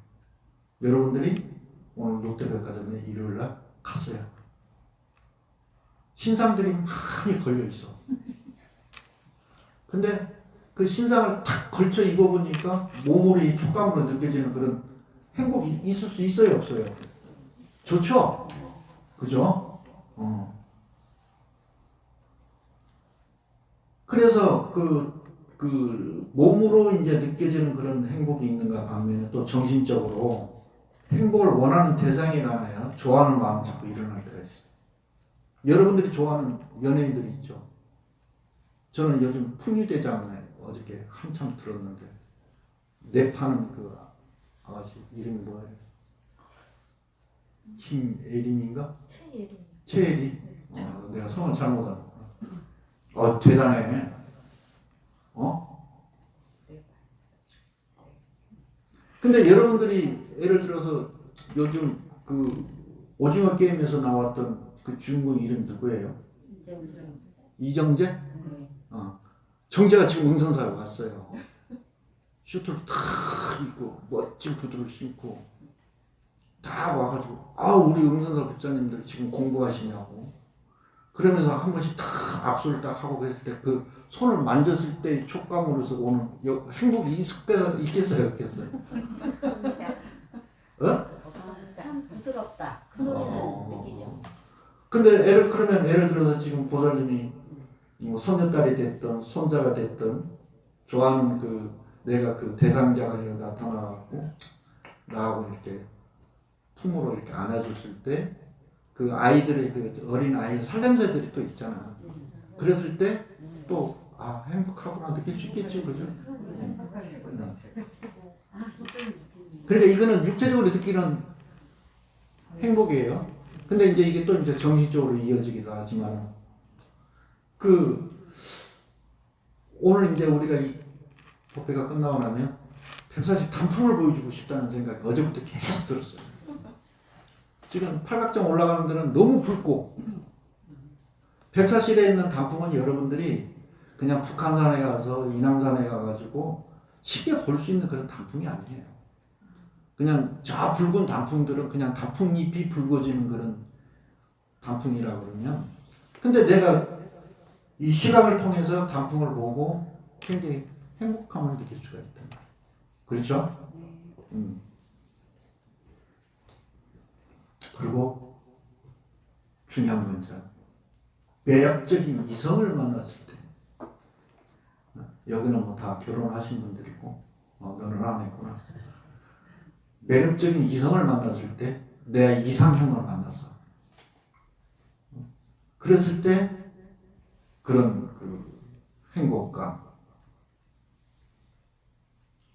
여러분들이 오늘 롯데백화점에 일요일날 갔어요. 신상들이 많이 걸려있어. 근데 그 신상을 탁 걸쳐 입어보니까 몸으로 이 촉감으로 느껴지는 그런 행복이 있을 수 있어요, 없어요? 좋죠? 그죠? 그래서 그 몸으로 이제 느껴지는 그런 행복이 있는가 반면에 또 정신적으로 행복을 원하는 대상에 관하여 좋아하는 마음이 자꾸 일어날 때가 있어요. 여러분들이 좋아하는 연예인들이 있죠. 저는 요즘 풍유대장을 어저께 한참 들었는데 랩하는 그 아가씨 이름이 뭐예요? 김예림인가? 최예림. 최예리. 내가 성을 잘못 알았구나. 대단해. 근데 여러분들이 예를 들어서 요즘 그 오징어 게임에서 나왔던 그 주인공 이름 누구예요? 이정재? 정재가 지금 응선사로 갔어요. 슈트를 탁 입고 멋진 구두를 신고 다 와가지고 우리 응선사 부장님들 지금 공부하시냐고 그러면서 한 번씩 탁 악수를 딱 하고 그랬을 때 그 손을 만졌을 때 촉감으로서 오는 행복이 있겠어요? 없겠어요? 참 부드럽다. 그 소리는 느끼죠. 근데 그러면 예를 들어서 지금 보살님이 뭐 손녀딸이 됐든 손자가 됐든 좋아하는 내가 그 대상자가 나타나고 나하고 이렇게 품으로 이렇게 안아줬을 때 그 아이들의 그 어린 아이 살냄새들이 또 있잖아. 그랬을 때 또 행복하구나 느낄 수 있겠지, 그죠? 그러니까 이거는 육체적으로 느끼는 행복이에요. 근데 이게 또 정신적으로 이어지기도 하지만 오늘 우리가 이 법회가 끝나고 나면 백사실 단풍을 보여주고 싶다는 생각이 어제부터 계속 들었어요. 지금 팔각정 올라가는 데는 너무 붉고 백사실에 있는 단풍은 여러분들이 그냥 북한산에 가서 인왕산에 가가지고 쉽게 볼 수 있는 그런 단풍이 아니에요. 그냥 저 붉은 단풍들은 그냥 단풍잎이 붉어지는 그런 단풍이라고 그러면 근데 내가 이 시각을 통해서 단풍을 보고 굉장히 행복함을 느낄 수가 있단 말이에요. 그렇죠? 그리고 중요한 건 매력적인 이성을 만났을 때 여기는 뭐 다 결혼하신 분들이고 너는 안 했구나. 매력적인 이성을 만났을 때 내 이상형을 만났어. 그랬을 때 그런 행복감.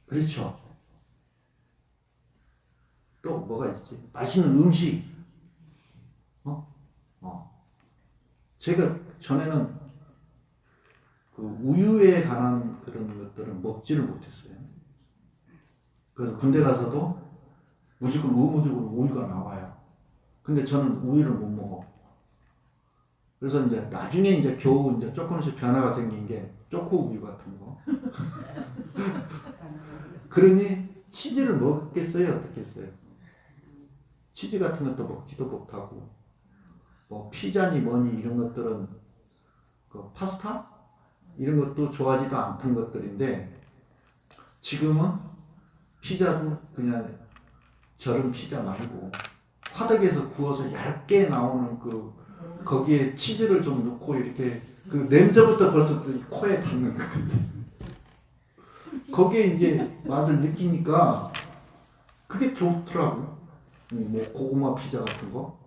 그렇죠. 또 뭐가 있지? 맛있는 음식. 제가 전에는 우유에 관한 그런 것들은 먹지를 못했어요. 그래서 군대 가서도 무조건 우유가 나와요. 근데 저는 우유를 못 먹어. 그래서 나중에 겨우 조금씩 변화가 생긴 게 초코 우유 같은 거. 그러니 치즈를 먹겠어요? 어떻게 했어요? 치즈 같은 것도 먹지도 못하고 뭐 피자니 뭐니 이런 것들은 파스타? 이런 것도 좋아하지도 않던 것들인데 지금은 피자도 그냥 절은 피자 말고 화덕에서 구워서 얇게 나오는 거기에 치즈를 좀 넣고 이렇게 냄새부터 벌써 코에 닿는 것 같아. 거기에 맛을 느끼니까 그게 좋더라고. 뭐 고구마 피자 같은 거.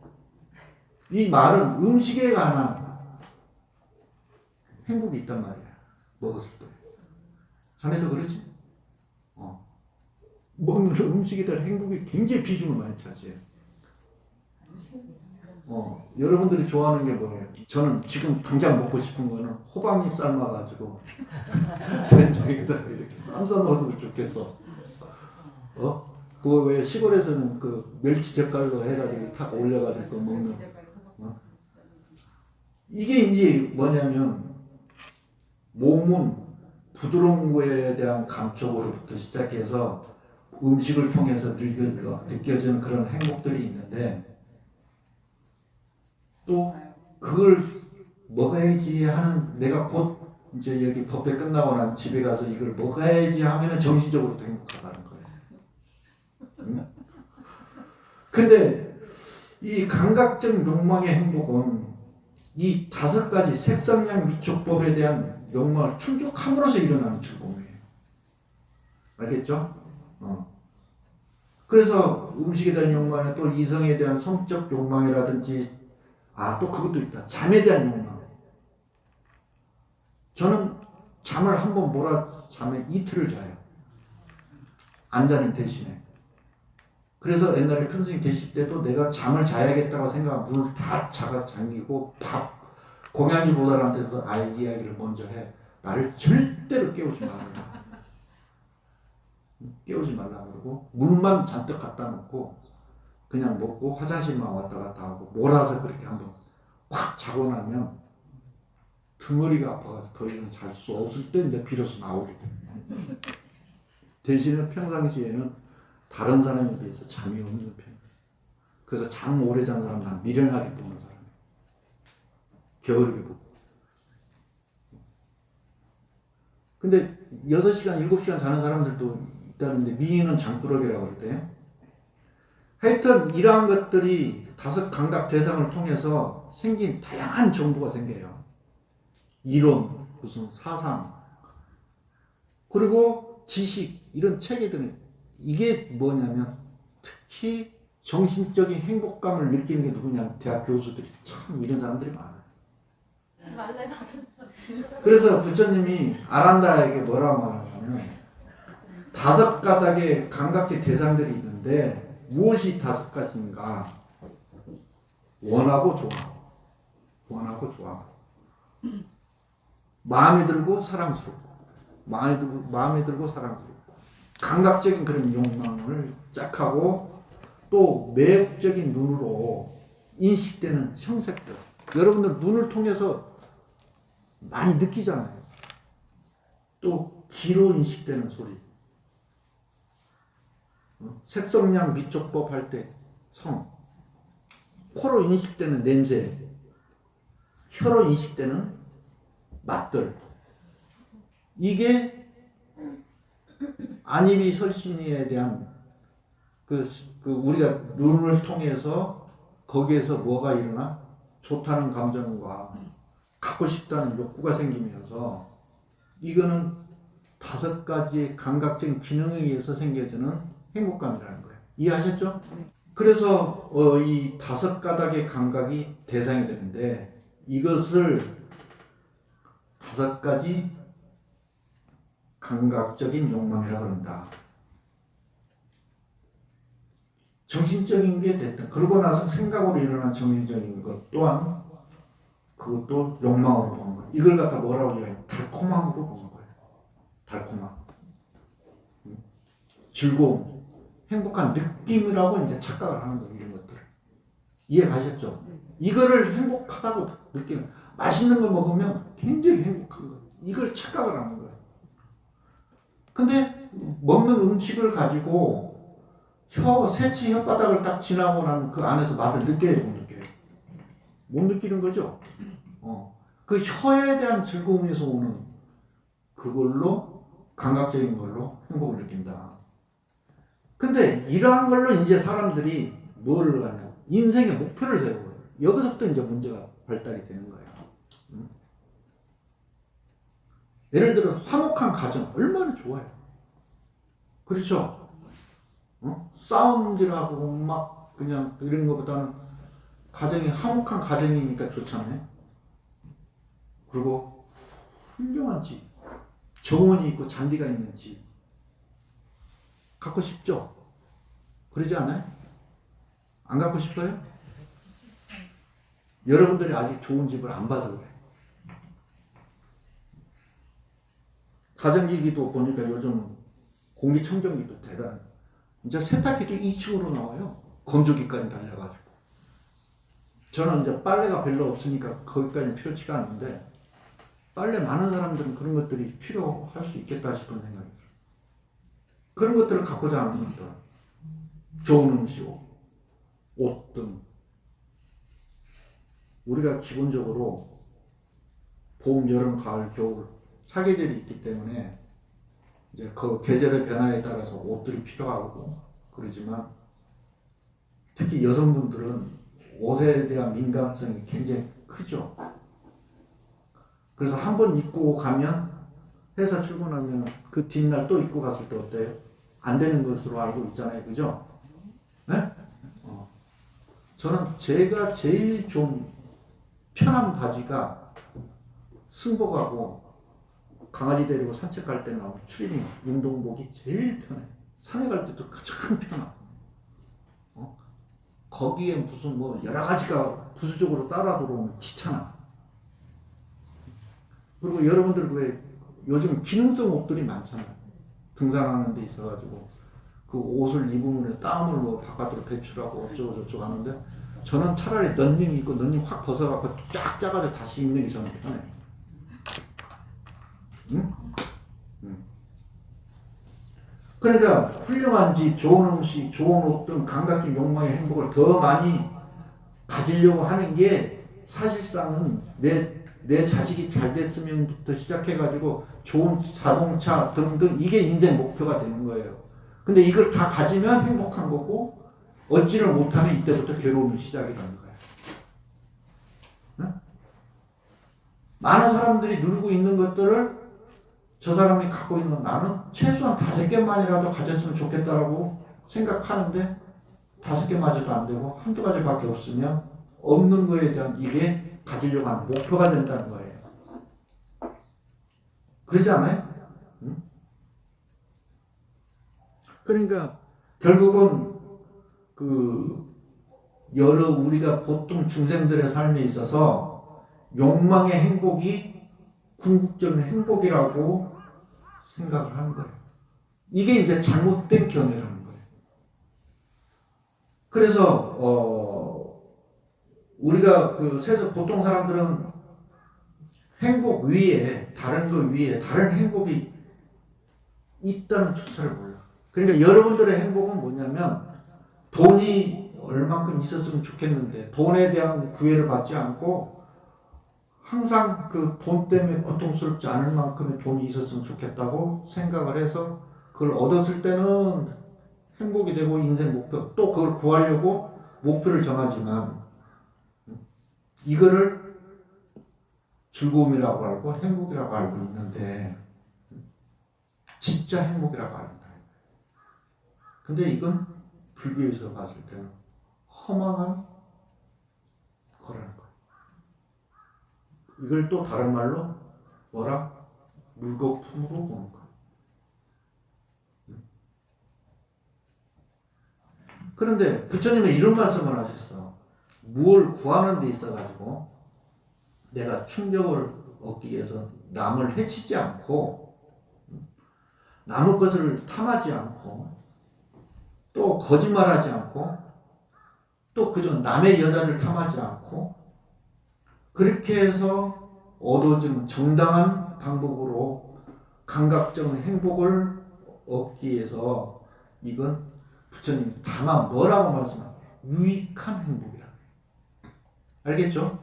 이 말은 음식에 관한 행복이 있단 말이야. 먹었을 때. 자네도 그러지? 먹는 음식에 대한 행복이 굉장히 비중을 많이 차지해요. 여러분들이 좋아하는 게 뭐예요? 저는 지금 당장 먹고 싶은 거는 호박잎 삶아가지고 된장에다 이렇게 쌈 싸먹으면 좋겠어. 그거 왜 시골에서는 멸치 젓갈로 해가지고 탁 올려가지고 먹는. 이게 뭐냐면 몸은 부드러운 거에 대한 감촉으로부터 시작해서 음식을 통해서 느껴지는 그런 행복들이 있는데 또 그걸 먹어야지 하는 내가 곧 여기 법회 끝나고 난 집에 가서 이걸 먹어야지 하면은 정신적으로도 행복하다는 거예요. 근데 이 감각적 욕망의 행복은 이 5가지 색상량 미촉법에 대한 욕망을 충족함으로써 일어나는 즐거움이에요. 알겠죠? 그래서 음식에 대한 욕망에 또 이성에 대한 성적 욕망이라든지 또 그것도 있다. 잠에 대한 욕망. 저는 잠을 한번 몰아 자면 이틀을 자요. 안 자는 대신에. 그래서 옛날에 큰 스님 계실 때도 내가 잠을 자야겠다고 생각하면 문을 다 잠기고 공양주보살한테도 아예 이야기를 먼저 해. 나를 절대로 깨우지 말라. 깨우지 말라 그러고 물만 잔뜩 갖다 놓고 그냥 먹고 화장실만 왔다 갔다 하고 몰아서 그렇게 한번 확 자고 나면 등허리가 아파서 더 이상 잘 수 없을 때 이제 비로소 나오게 됩니다. 대신에 평상시에는 다른 사람에 비해서 잠이 없는 편. 그래서 잠 오래 잔 사람 난 미련하게 보는 사람이에요. 게으르게 보고. 근데 6시간, 7시간 자는 사람들도 있다는데 미인은 잠꾸러기라고 그러대요. 하여튼 이러한 것들이 다섯 감각 대상을 통해서 생긴 다양한 정보가 생겨요. 이론, 무슨 사상, 그리고 지식, 이런 체계들은 이게 뭐냐면 특히 정신적인 행복감을 느끼는 게 누구냐면 대학 교수들이 참 이런 사람들이 많아요. 그래서 부처님이 아란다에게 뭐라고 말하냐면 다섯 가닥의 감각의 대상들이 있는데 무엇이 다섯 가지인가? 원하고 좋아하고, 원하고 좋아하고, 마음에 들고 사랑스럽고, 마음에 들고 사랑스럽고, 감각적인 그런 욕망을 짝하고 또 매혹적인 눈으로 인식되는 형색들. 여러분들 눈을 통해서 많이 느끼잖아요. 또 귀로 인식되는 소리. 색성량 미촉법 할 때 성, 코로 인식되는 냄새, 혀로 인식되는 맛들. 이게 안입이 설신이에 대한 그 우리가 눈을 통해서 거기에서 뭐가 일어나? 좋다는 감정과 갖고 싶다는 욕구가 생기면서 이거는 다섯 가지의 감각적인 기능에 의해서 생겨지는 행복감이라는 거예요. 이해하셨죠? 그래서 이 다섯 가닥의 감각이 대상이 되는데 이것을 다섯 가지 감각적인 욕망이라고 한다. 정신적인 게 됐든 그러고 나서 생각으로 일어난 정신적인 것 또한 그것도 욕망으로 보는 거예요. 이걸 갖다 뭐라고 얘기해요? 달콤함으로 보는 거예요. 달콤함. 즐거움, 행복한 느낌이라고 이제 착각을 하는 거예요. 이런 것들을. 이해 가셨죠? 이거를 행복하다고 느끼는, 맛있는 걸 먹으면 굉장히 행복한 거예요. 이걸 착각을 하는 거예요. 근데 먹는 음식을 가지고 새치 혓바닥을 딱 지나고 나면 그 안에서 맛을 느껴야 못 느껴요. 못 느끼는 거죠. 그 혀에 대한 즐거움에서 오는 그걸로 감각적인 걸로 행복을 느낀다. 근데 이러한 걸로 이제 사람들이 뭐를 하냐? 인생의 목표를 세워요. 여기서부터 이제 문제가 발달이 되는 거예요. 예를 들어 화목한 가정 얼마나 좋아요. 그렇죠? 싸움질하고 막 그냥 이런 것보다는 가정이 화목한 가정이니까 좋잖아요. 그리고 훌륭한 집, 정원이 있고 잔디가 있는 집 갖고 싶죠? 그러지 않아요? 안 갖고 싶어요? 여러분들이 아직 좋은 집을 안 봐서 그래요. 가정기기도 보니까 요즘 공기청정기도 대단해요. 이제 세탁기도 2층으로 나와요. 건조기까지 달려가지고. 저는 이제 빨래가 별로 없으니까 거기까지는 필요치가 않는데 빨래 많은 사람들은 그런 것들이 필요할 수 있겠다 싶은 생각이 들어요. 그런 것들을 갖고자 하는 것들. 좋은 음식, 옷 등. 우리가 기본적으로 봄, 여름, 가을, 겨울 사계절이 있기 때문에 이제 그 계절의 변화에 따라서 옷들이 필요하고 그러지만 특히 여성분들은 옷에 대한 민감성이 굉장히 크죠. 그래서 한 번 입고 가면 회사 출근하면 그 뒷날 또 입고 갔을 때 어때요? 안 되는 것으로 알고 있잖아요. 그죠? 네? 저는 제가 제일 좀 편한 바지가 승복하고 강아지 데리고 산책 갈 때 나오는 추리닝 운동복이 제일 편해. 산에 갈 때도 가장 편하고 거기에 무슨 뭐 여러 가지가 부수적으로 따라 들어오면 귀찮아. 그리고 여러분들 왜 요즘 기능성 옷들이 많잖아요. 등산하는 데 있어가지고 그 옷을 입으면 땀을 뭐 바깥으로 배출하고 어쩌고 저쩌고 하는데 저는 차라리 런닝 입고 런닝 확 벗어갖고 쫙 짜가지고 다시 입는 게 저는 편해요. 응? 응. 그러니까 훌륭한 집, 좋은 음식, 좋은 옷 등 감각적 욕망의 행복을 더 많이 가지려고 하는 게 사실상은 내 자식이 잘 됐으면부터 시작해가지고 좋은 자동차 등등 이게 인생 목표가 되는 거예요. 근데 이걸 다 가지면 행복한 거고 얻지를 못하면 이때부터 괴로움이 시작이 되는 거예요. 응? 많은 사람들이 누리고 있는 것들을 저 사람이 갖고 있는 나는 최소한 5개만이라도 가졌으면 좋겠다라고 생각하는데 5개마저도 안 되고 한두 가지밖에 없으면 없는 거에 대한 이게 가지려고 하는 목표가 된다는 거예요. 그러지 않아요? 응? 그러니까 결국은 그 여러 우리가 보통 중생들의 삶에 있어서 욕망의 행복이 궁극적인 행복이라고 생각을 하는 거예요. 이게 이제 잘못된 견해라는 거예요. 그래서 우리가 그 세상 보통 사람들은 행복 위에 다른 거 위에 다른 행복이 있다는 조차를 몰라. 그러니까 여러분들의 행복은 뭐냐면 돈이 얼만큼 있었으면 좋겠는데 돈에 대한 구애를 받지 않고 항상 그 돈 때문에 고통스럽지 않을 만큼의 돈이 있었으면 좋겠다고 생각을 해서 그걸 얻었을 때는 행복이 되고 인생 목표 또 그걸 구하려고 목표를 정하지만 이거를 즐거움이라고 알고 행복이라고 알고 있는데 진짜 행복이라고 알고 근데 이건 불교에서 봤을 때는 허망한 거라는 거예요. 이걸 또 다른 말로 뭐라? 물거품으로 보는 거예요. 그런데 부처님은 이런 말씀을 하셨어. 무엇을 구하는 데 있어가지고 내가 충격을 얻기 위해서 남을 해치지 않고 남의 것을 탐하지 않고 또 거짓말하지 않고 또 그저 남의 여자를 탐하지 않고 그렇게 해서 얻어진 정당한 방법으로 감각적 행복을 얻기 위해서 이건 부처님 다만 뭐라고 말씀하세요? 유익한 행복이라. 알겠죠?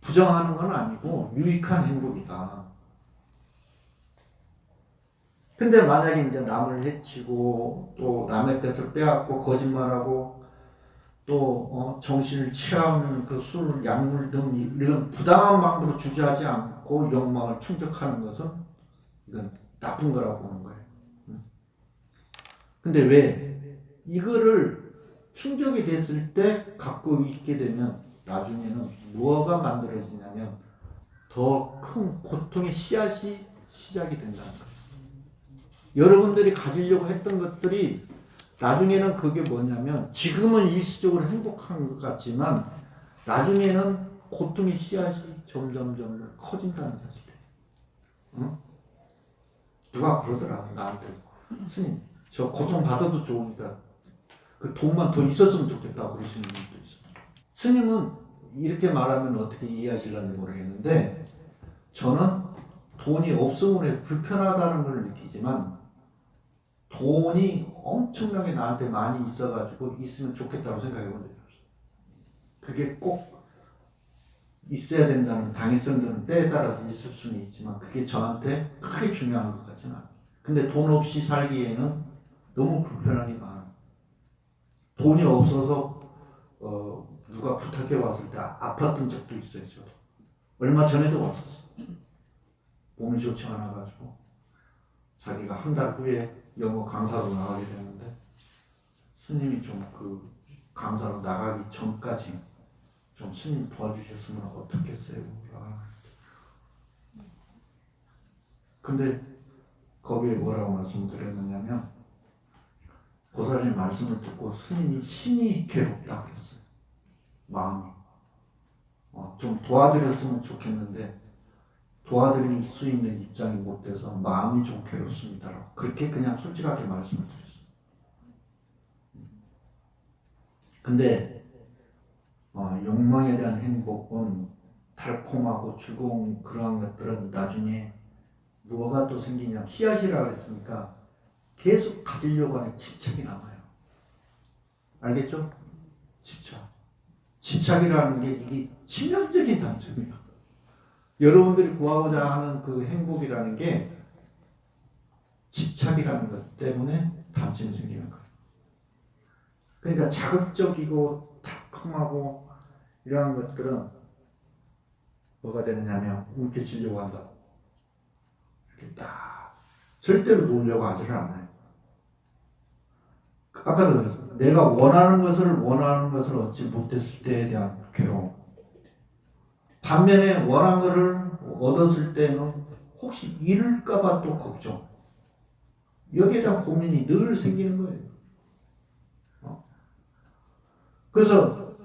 부정하는 건 아니고 유익한 행복이다. 근데 만약에 이제 남을 해치고 또 남의 것을 빼앗고 거짓말하고 또 정신을 취하는 그 술, 약물 등 이런 부당한 방법으로 주저하지 않고 욕망을 충족하는 것은 이건 나쁜 거라고 보는 거예요. 근데 왜 이거를 충족이 됐을 때 갖고 있게 되면 나중에는 뭐가 만들어지냐면 더 큰 고통의 씨앗이 시작이 된다는 거예요. 여러분들이 가지려고 했던 것들이 나중에는 그게 뭐냐면 지금은 일시적으로 행복한 것 같지만 나중에는 고통의 씨앗이 점점 커진다는 사실이에요. 응? 누가 그러더라 나한테 스님 저 고통 받아도 좋으니까 그 돈만 더 있었으면 좋겠다고 그러시는 분도 있어요. 스님은 이렇게 말하면 어떻게 이해하실런지 모르겠는데 저는 돈이 없으므로 해서 불편하다는 걸 느끼지만 돈이 엄청나게 나한테 많이 있어가지고 있으면 좋겠다고 생각해 본 적이 없어요. 그게 꼭 있어야 된다는 당위성들은 때에 따라서 있을 수는 있지만 그게 저한테 크게 중요한 것 같지는 않아요. 근데 돈 없이 살기에는 너무 불편한 게 많아요. 돈이 없어서 누가 부탁해 왔을 때 아팠던 적도 있어요. 저도. 얼마 전에도 왔었어요. 몸이 좋지 않아가지고 자기가 한 달 후에 영어 강사로 나가게 되는데 스님이 좀 그 강사로 나가기 전까지 좀 스님 도와주셨으면 어떻겠어요? 근데 거기에 뭐라고 말씀드렸느냐면 보살님 말씀을 듣고 스님이 신이 괴롭다 그랬어요. 마음이. 좀 도와드렸으면 좋겠는데 도와드릴 수 있는 입장이 못 돼서 마음이 좀 괴롭습니다라고 그렇게 그냥 솔직하게 말씀을 드렸어요. 근데 욕망에 대한 행복은 달콤하고 즐거운 그러한 것들은 나중에 뭐가 또 생기냐면 씨앗이라고 했으니까 계속 가지려고 하는 집착이 남아요. 알겠죠? 집착. 집착이라는 게 이게 치명적인 단점이에요. 여러분들이 구하고자 하는 그 행복이라는 게 집착이라는 것 때문에 단점이 생기는 거예요. 그러니까 자극적이고 달콤하고 이러한 것들은 뭐가 되느냐면 움켜쥐려고 한다. 이렇게 딱 절대로 놓으려고 하지를 않아요. 아까도 그랬어요. 내가 원하는 것을 얻지 못했을 때에 대한 괴로움. 반면에 원한 것을 얻었을 때는 혹시 잃을까봐 또 걱정. 여기에 대한 고민이 늘 생기는 거예요. 그래서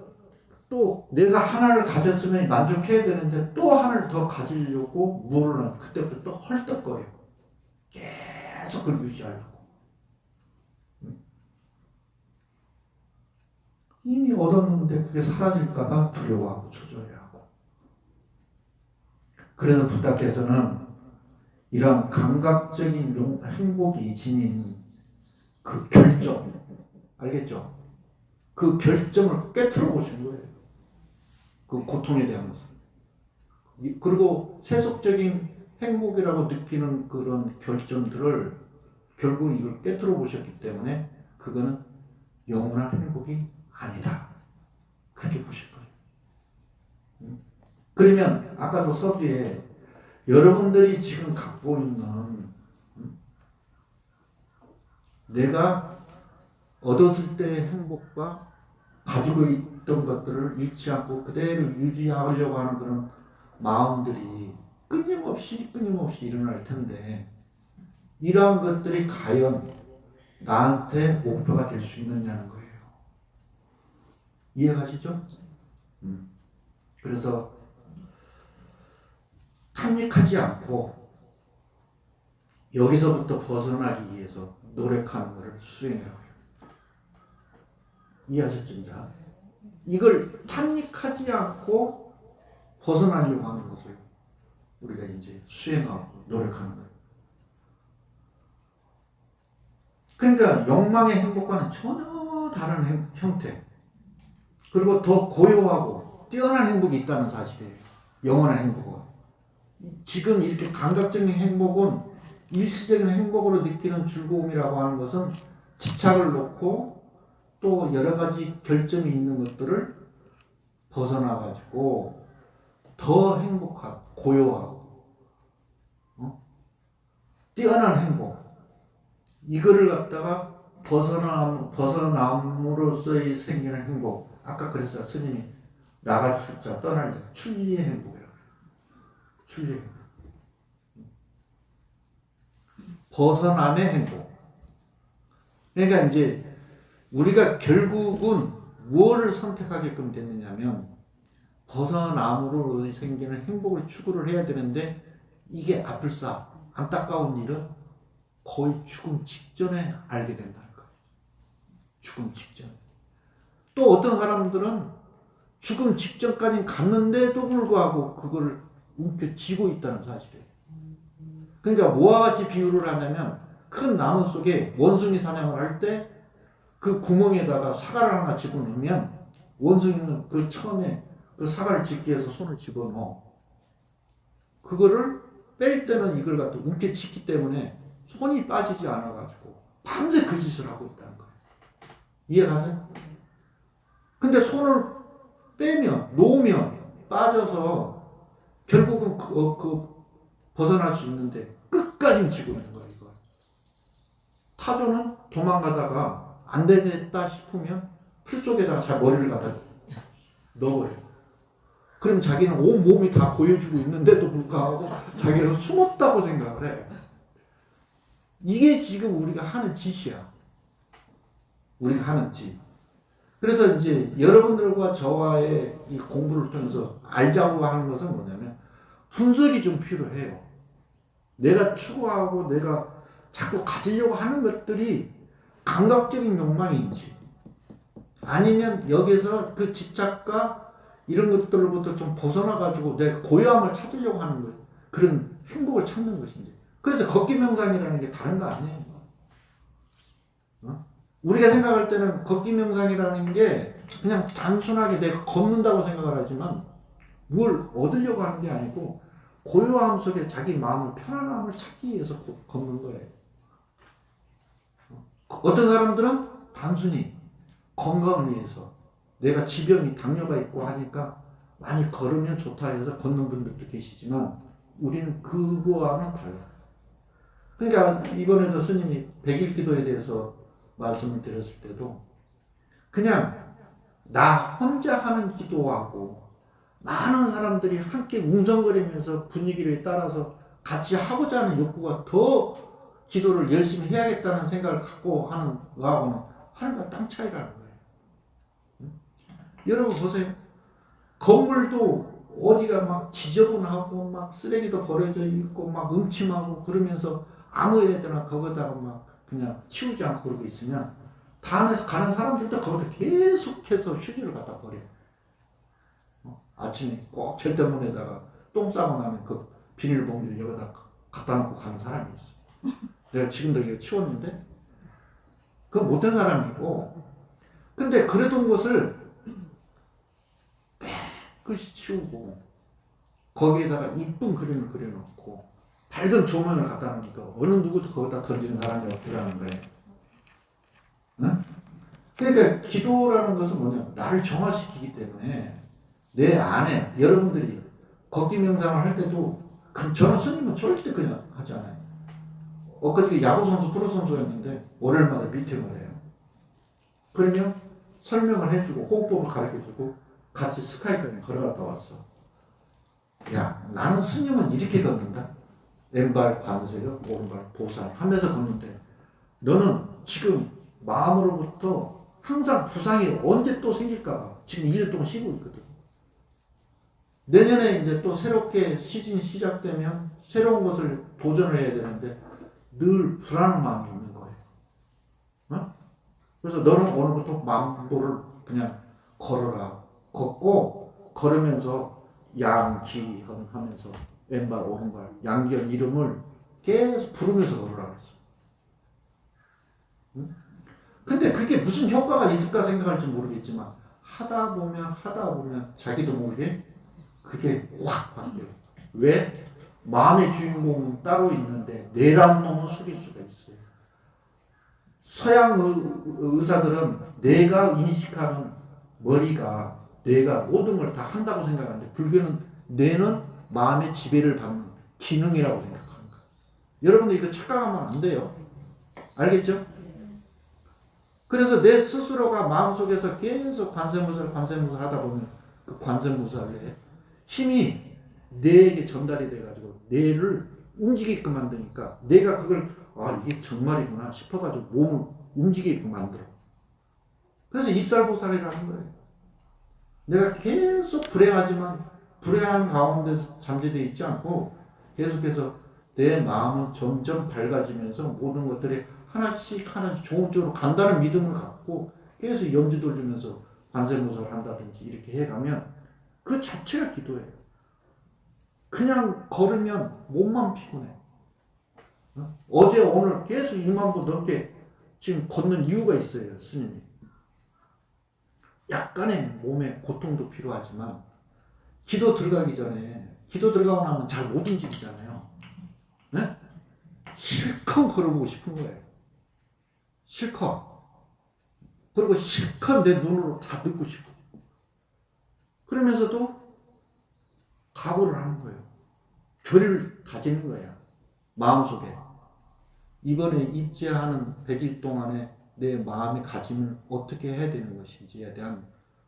또 내가 하나를 가졌으면 만족해야 되는데 또 하나를 더 가지려고 뭐를 그때부터 또 헐떡거려요. 계속 그걸 유지하려고. 이미 얻었는데 그게 사라질까봐 두려워하고 초조해하고. 그래서 부탁해서는 이런 감각적인 행복이 지닌 그 결정, 알겠죠? 그 결정을 깨트려 보신 거예요. 그 고통에 대한 것을. 그리고 세속적인 행복이라고 느끼는 그런 결정들을 결국 이걸 깨트려 보셨기 때문에 그거는 영원한 행복이 아니다. 그렇게 보실 거예요. 그러면 아까도 서두에 여러분들이 지금 갖고 있는 내가 얻었을 때의 행복과 가지고 있던 것들을 잃지 않고 그대로 유지하려고 하는 그런 마음들이 끊임없이 일어날 텐데 이러한 것들이 과연 나한테 목표가 될 수 있느냐는 거예요. 이해가시죠? 그래서 탐닉하지 않고 여기서부터 벗어나기 위해서 노력하는 것을 수행해요. 이해하셨죠? 이걸 탐닉하지 않고 벗어나려고 하는 것을 우리가 이제 수행하고 노력하는 거예요. 그러니까 욕망의 행복과는 전혀 다른 형태, 그리고 더 고요하고 뛰어난 행복이 있다는 사실이에요. 영원한 행복은. 지금 이렇게 감각적인 행복은 일시적인 행복으로 느끼는 즐거움이라고 하는 것은 집착을 놓고 또 여러 가지 결점이 있는 것들을 벗어나가지고 더 행복하고 고요하고 뛰어난 행복, 이거를 갖다가 벗어남으로써 생기는 행복. 아까 그랬어요. 스님이 나가 출자 떠날 때 출리의 행복이라고. 출리의 행복. 벗어남의 행복. 그러니까 이제 우리가 결국은 무엇을 선택하게끔 됐느냐면 벗어남으로 생기는 행복을 추구를 해야 되는데 이게 아플싸 안타까운 일은 거의 죽음 직전에 알게 된다는 거예요. 죽음 직전. 또 어떤 사람들은 죽음 직전까지 갔는데도 불구하고 그걸 움켜쥐고 있다는 사실이에요. 그러니까 뭐와 같이 비유를 하냐면 큰 나무 속에 원숭이 사냥을 할 때 그 구멍에다가 사과를 하나 집어넣으면 원숭이는 그 처음에 그 사과를 집기 위해서 손을 집어넣어. 그거를 뺄 때는 이걸 갖다 움켜쥐기 때문에 손이 빠지지 않아가지고 밤새 그 짓을 하고 있다는 거예요. 이해가세요? 근데 손을 빼면, 놓으면 빠져서 결국은 벗어날 수 있는데 끝까지 쥐고 있는 거예요. 이거. 타조는 도망가다가 안 되겠다 싶으면 풀 속에다가 자 머리를 갖다 넣어버려요. 그럼 자기는 온 몸이 다 보여주고 있는데도 불구하고 자기는 숨었다고 생각을 해. 이게 지금 우리가 하는 짓이야. 우리가 하는지. 그래서 이제 여러분들과 저와의 이 공부를 통해서 알자고 하는 것은 뭐냐면 분석이 좀 필요해요. 내가 추구하고 내가 자꾸 가지려고 하는 것들이 감각적인 욕망인지 아니면 여기서 그 집착과 이런 것들로부터 좀 벗어나가지고 내가 고요함을 찾으려고 하는 것, 그런 행복을 찾는 것인지. 그래서 걷기 명상이라는 게 다른 거 아니에요. 우리가 생각할 때는 걷기 명상이라는 게 그냥 단순하게 내가 걷는다고 생각을 하지만 뭘 얻으려고 하는 게 아니고 고요함 속에 자기 마음의 편안함을 찾기 위해서 걷는 거예요. 어떤 사람들은 단순히 건강을 위해서 내가 지병이 당뇨가 있고 하니까 많이 걸으면 좋다 해서 걷는 분들도 계시지만 우리는 그거와는 달라요. 그러니까 이번에도 스님이 100일 기도에 대해서 말씀을 드렸을 때도 그냥 나 혼자 하는 기도하고 많은 사람들이 함께 웅성거리면서 분위기를 따라서 같이 하고자 하는 욕구가 더 기도를 열심히 해야겠다는 생각을 갖고 하는 거하고는 하늘과 땅 차이라는 거예요. 응? 여러분 보세요. 건물도 어디가 막 지저분하고 막 쓰레기도 버려져 있고 막 음침하고 그러면서 아무 애들나 거기다가 막 그냥 치우지 않고 그러고 있으면 다음에서 가는 사람들도 거기다 계속해서 휴지를 갖다 버려요. 아침에 꼭 절대문에다가 똥 싸고 나면 그 비닐봉지를 여기다 갖다 놓고 가는 사람이 있어. 내가 지금도 이거 치웠는데 그건 못된 사람이고, 근데 그래둔 것을 깨끗이 치우고 거기에다가 이쁜 그림을 그려놓고 밝은 조명을 갖다 놓으니까 어느 누구도 거기다 던지는 사람이 없더라는 거예요. 응? 그러니까 기도라는 것은 뭐냐, 나를 정화시키기 때문에 내 안에 여러분들이 걷기 명상을 할 때도 저는 스님은 절대 그냥 하지 않아요. 엊그저께 야구선수 프로선수였는데 월요일마다 미팅을 해요. 그러면 설명을 해주고 호흡법을 가르쳐주고 같이 스카이까지 걸어갔다 왔어. 야, 나는 스님은 이렇게 걷는다. 왼발 관세력, 오른발 보살 하면서 걷는데 너는 지금 마음으로부터 항상 부상이 언제 또 생길까 지금 2년 동안 쉬고 있거든. 내년에 이제 또 새롭게 시즌이 시작되면 새로운 것을 도전을 해야 되는데 늘 불안한 마음이 있는 거예요. 어? 그래서 너는 오늘부터 만보를 그냥 걸어라. 걷고 걸으면서 양기현 하면서 왼발 오른발 양기현 이름을 계속 부르면서 걸으라 그랬어. 응? 근데 그게 무슨 효과가 있을까 생각할지 모르겠지만 하다 보면 자기도 모르게 그게 확 바뀌어요. 왜? 마음의 주인공은 따로 있는데 내란 놈은 속일 수가 있어요. 서양 의사들은 내가 인식하는 머리가 내가 모든 걸 다 한다고 생각하는데 불교는 뇌는 마음의 지배를 받는 기능이라고 생각하는 거예요. 여러분들 이거 착각하면 안 돼요. 알겠죠? 그래서 내 스스로가 마음속에서 계속 관세무술 하다 보면 그 관세무술에 힘이 뇌에게 전달이 돼가지고 뇌를 움직이게끔 만드니까 내가 그걸 이게 정말이구나 싶어가지고 몸을 움직이게끔 만들어. 그래서 입살보살이라는 거예요. 내가 계속 불행하지만 불행한 가운데 잠재되어 있지 않고 계속해서 내 마음은 점점 밝아지면서 모든 것들이 하나씩 좋은 쪽으로 간다는 믿음을 갖고 계속 염지 돌리면서 관세무술 한다든지 이렇게 해가면 그 자체가 기도예요. 그냥 걸으면 몸만 피곤해. 어제 오늘 계속 2만 보 넘게 지금 걷는 이유가 있어요. 스님이. 약간의 몸에 고통도 필요하지만 기도 들어가기 전에 기도 들어가고 나면 잘 못 움직이잖아요. 네? 실컷 걸어보고 싶은 거예요. 실컷. 그리고 실컷 내 눈으로 다 듣고 싶고. 그러면서도 각오를 하는 거예요. 결의를 다지는 거예요. 마음속에. 이번에 입지하는 100일 동안에 내 마음의 가짐을 어떻게 해야 되는 것인지에 대한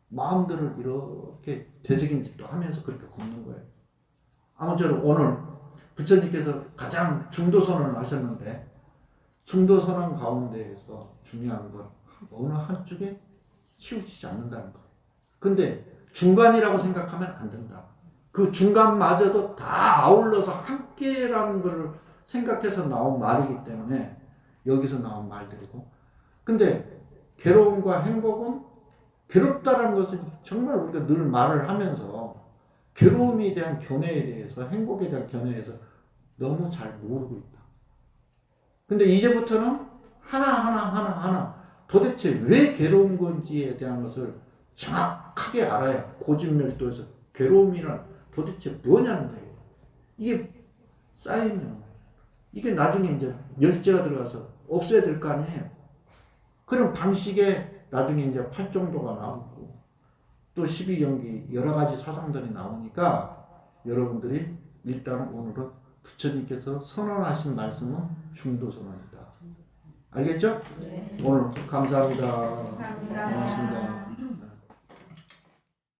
마음들을 이렇게 되새김질도 하면서 그렇게 걷는 거예요. 아무쪼록 오늘 부처님께서 가장 중도선언을 하셨는데 중도선언 가운데에서 중요한 건 어느 한쪽에 치우치지 않는다는 거. 근데 중간이라고 생각하면 안 된다. 그 중간마저도 다 아울러서 함께라는 것을 생각해서 나온 말이기 때문에 여기서 나온 말들이고. 근데 괴로움과 행복은 괴롭다라는 것은 정말 우리가 늘 말을 하면서 괴로움에 대한 견해에 대해서 행복에 대한 견해에서 너무 잘 모르고 있다. 근데 이제부터는 하나 도대체 왜 괴로운 건지에 대한 것을 정확하게 알아야 고집멸도에서 괴로움이란 도대체 뭐냐는 거예요. 이게 쌓이면 이게 나중에 이제 멸제가 들어가서 없어야 될 거 아니에요. 그런 방식에 나중에 이제 팔정도가 나오고 또 12경기 여러 가지 사상들이 나오니까 여러분들이 일단 오늘은 부처님께서 선언하신 말씀은 중도선언이다. 알겠죠? 네. 오늘 감사합니다. 감사합니다. 고맙습니다.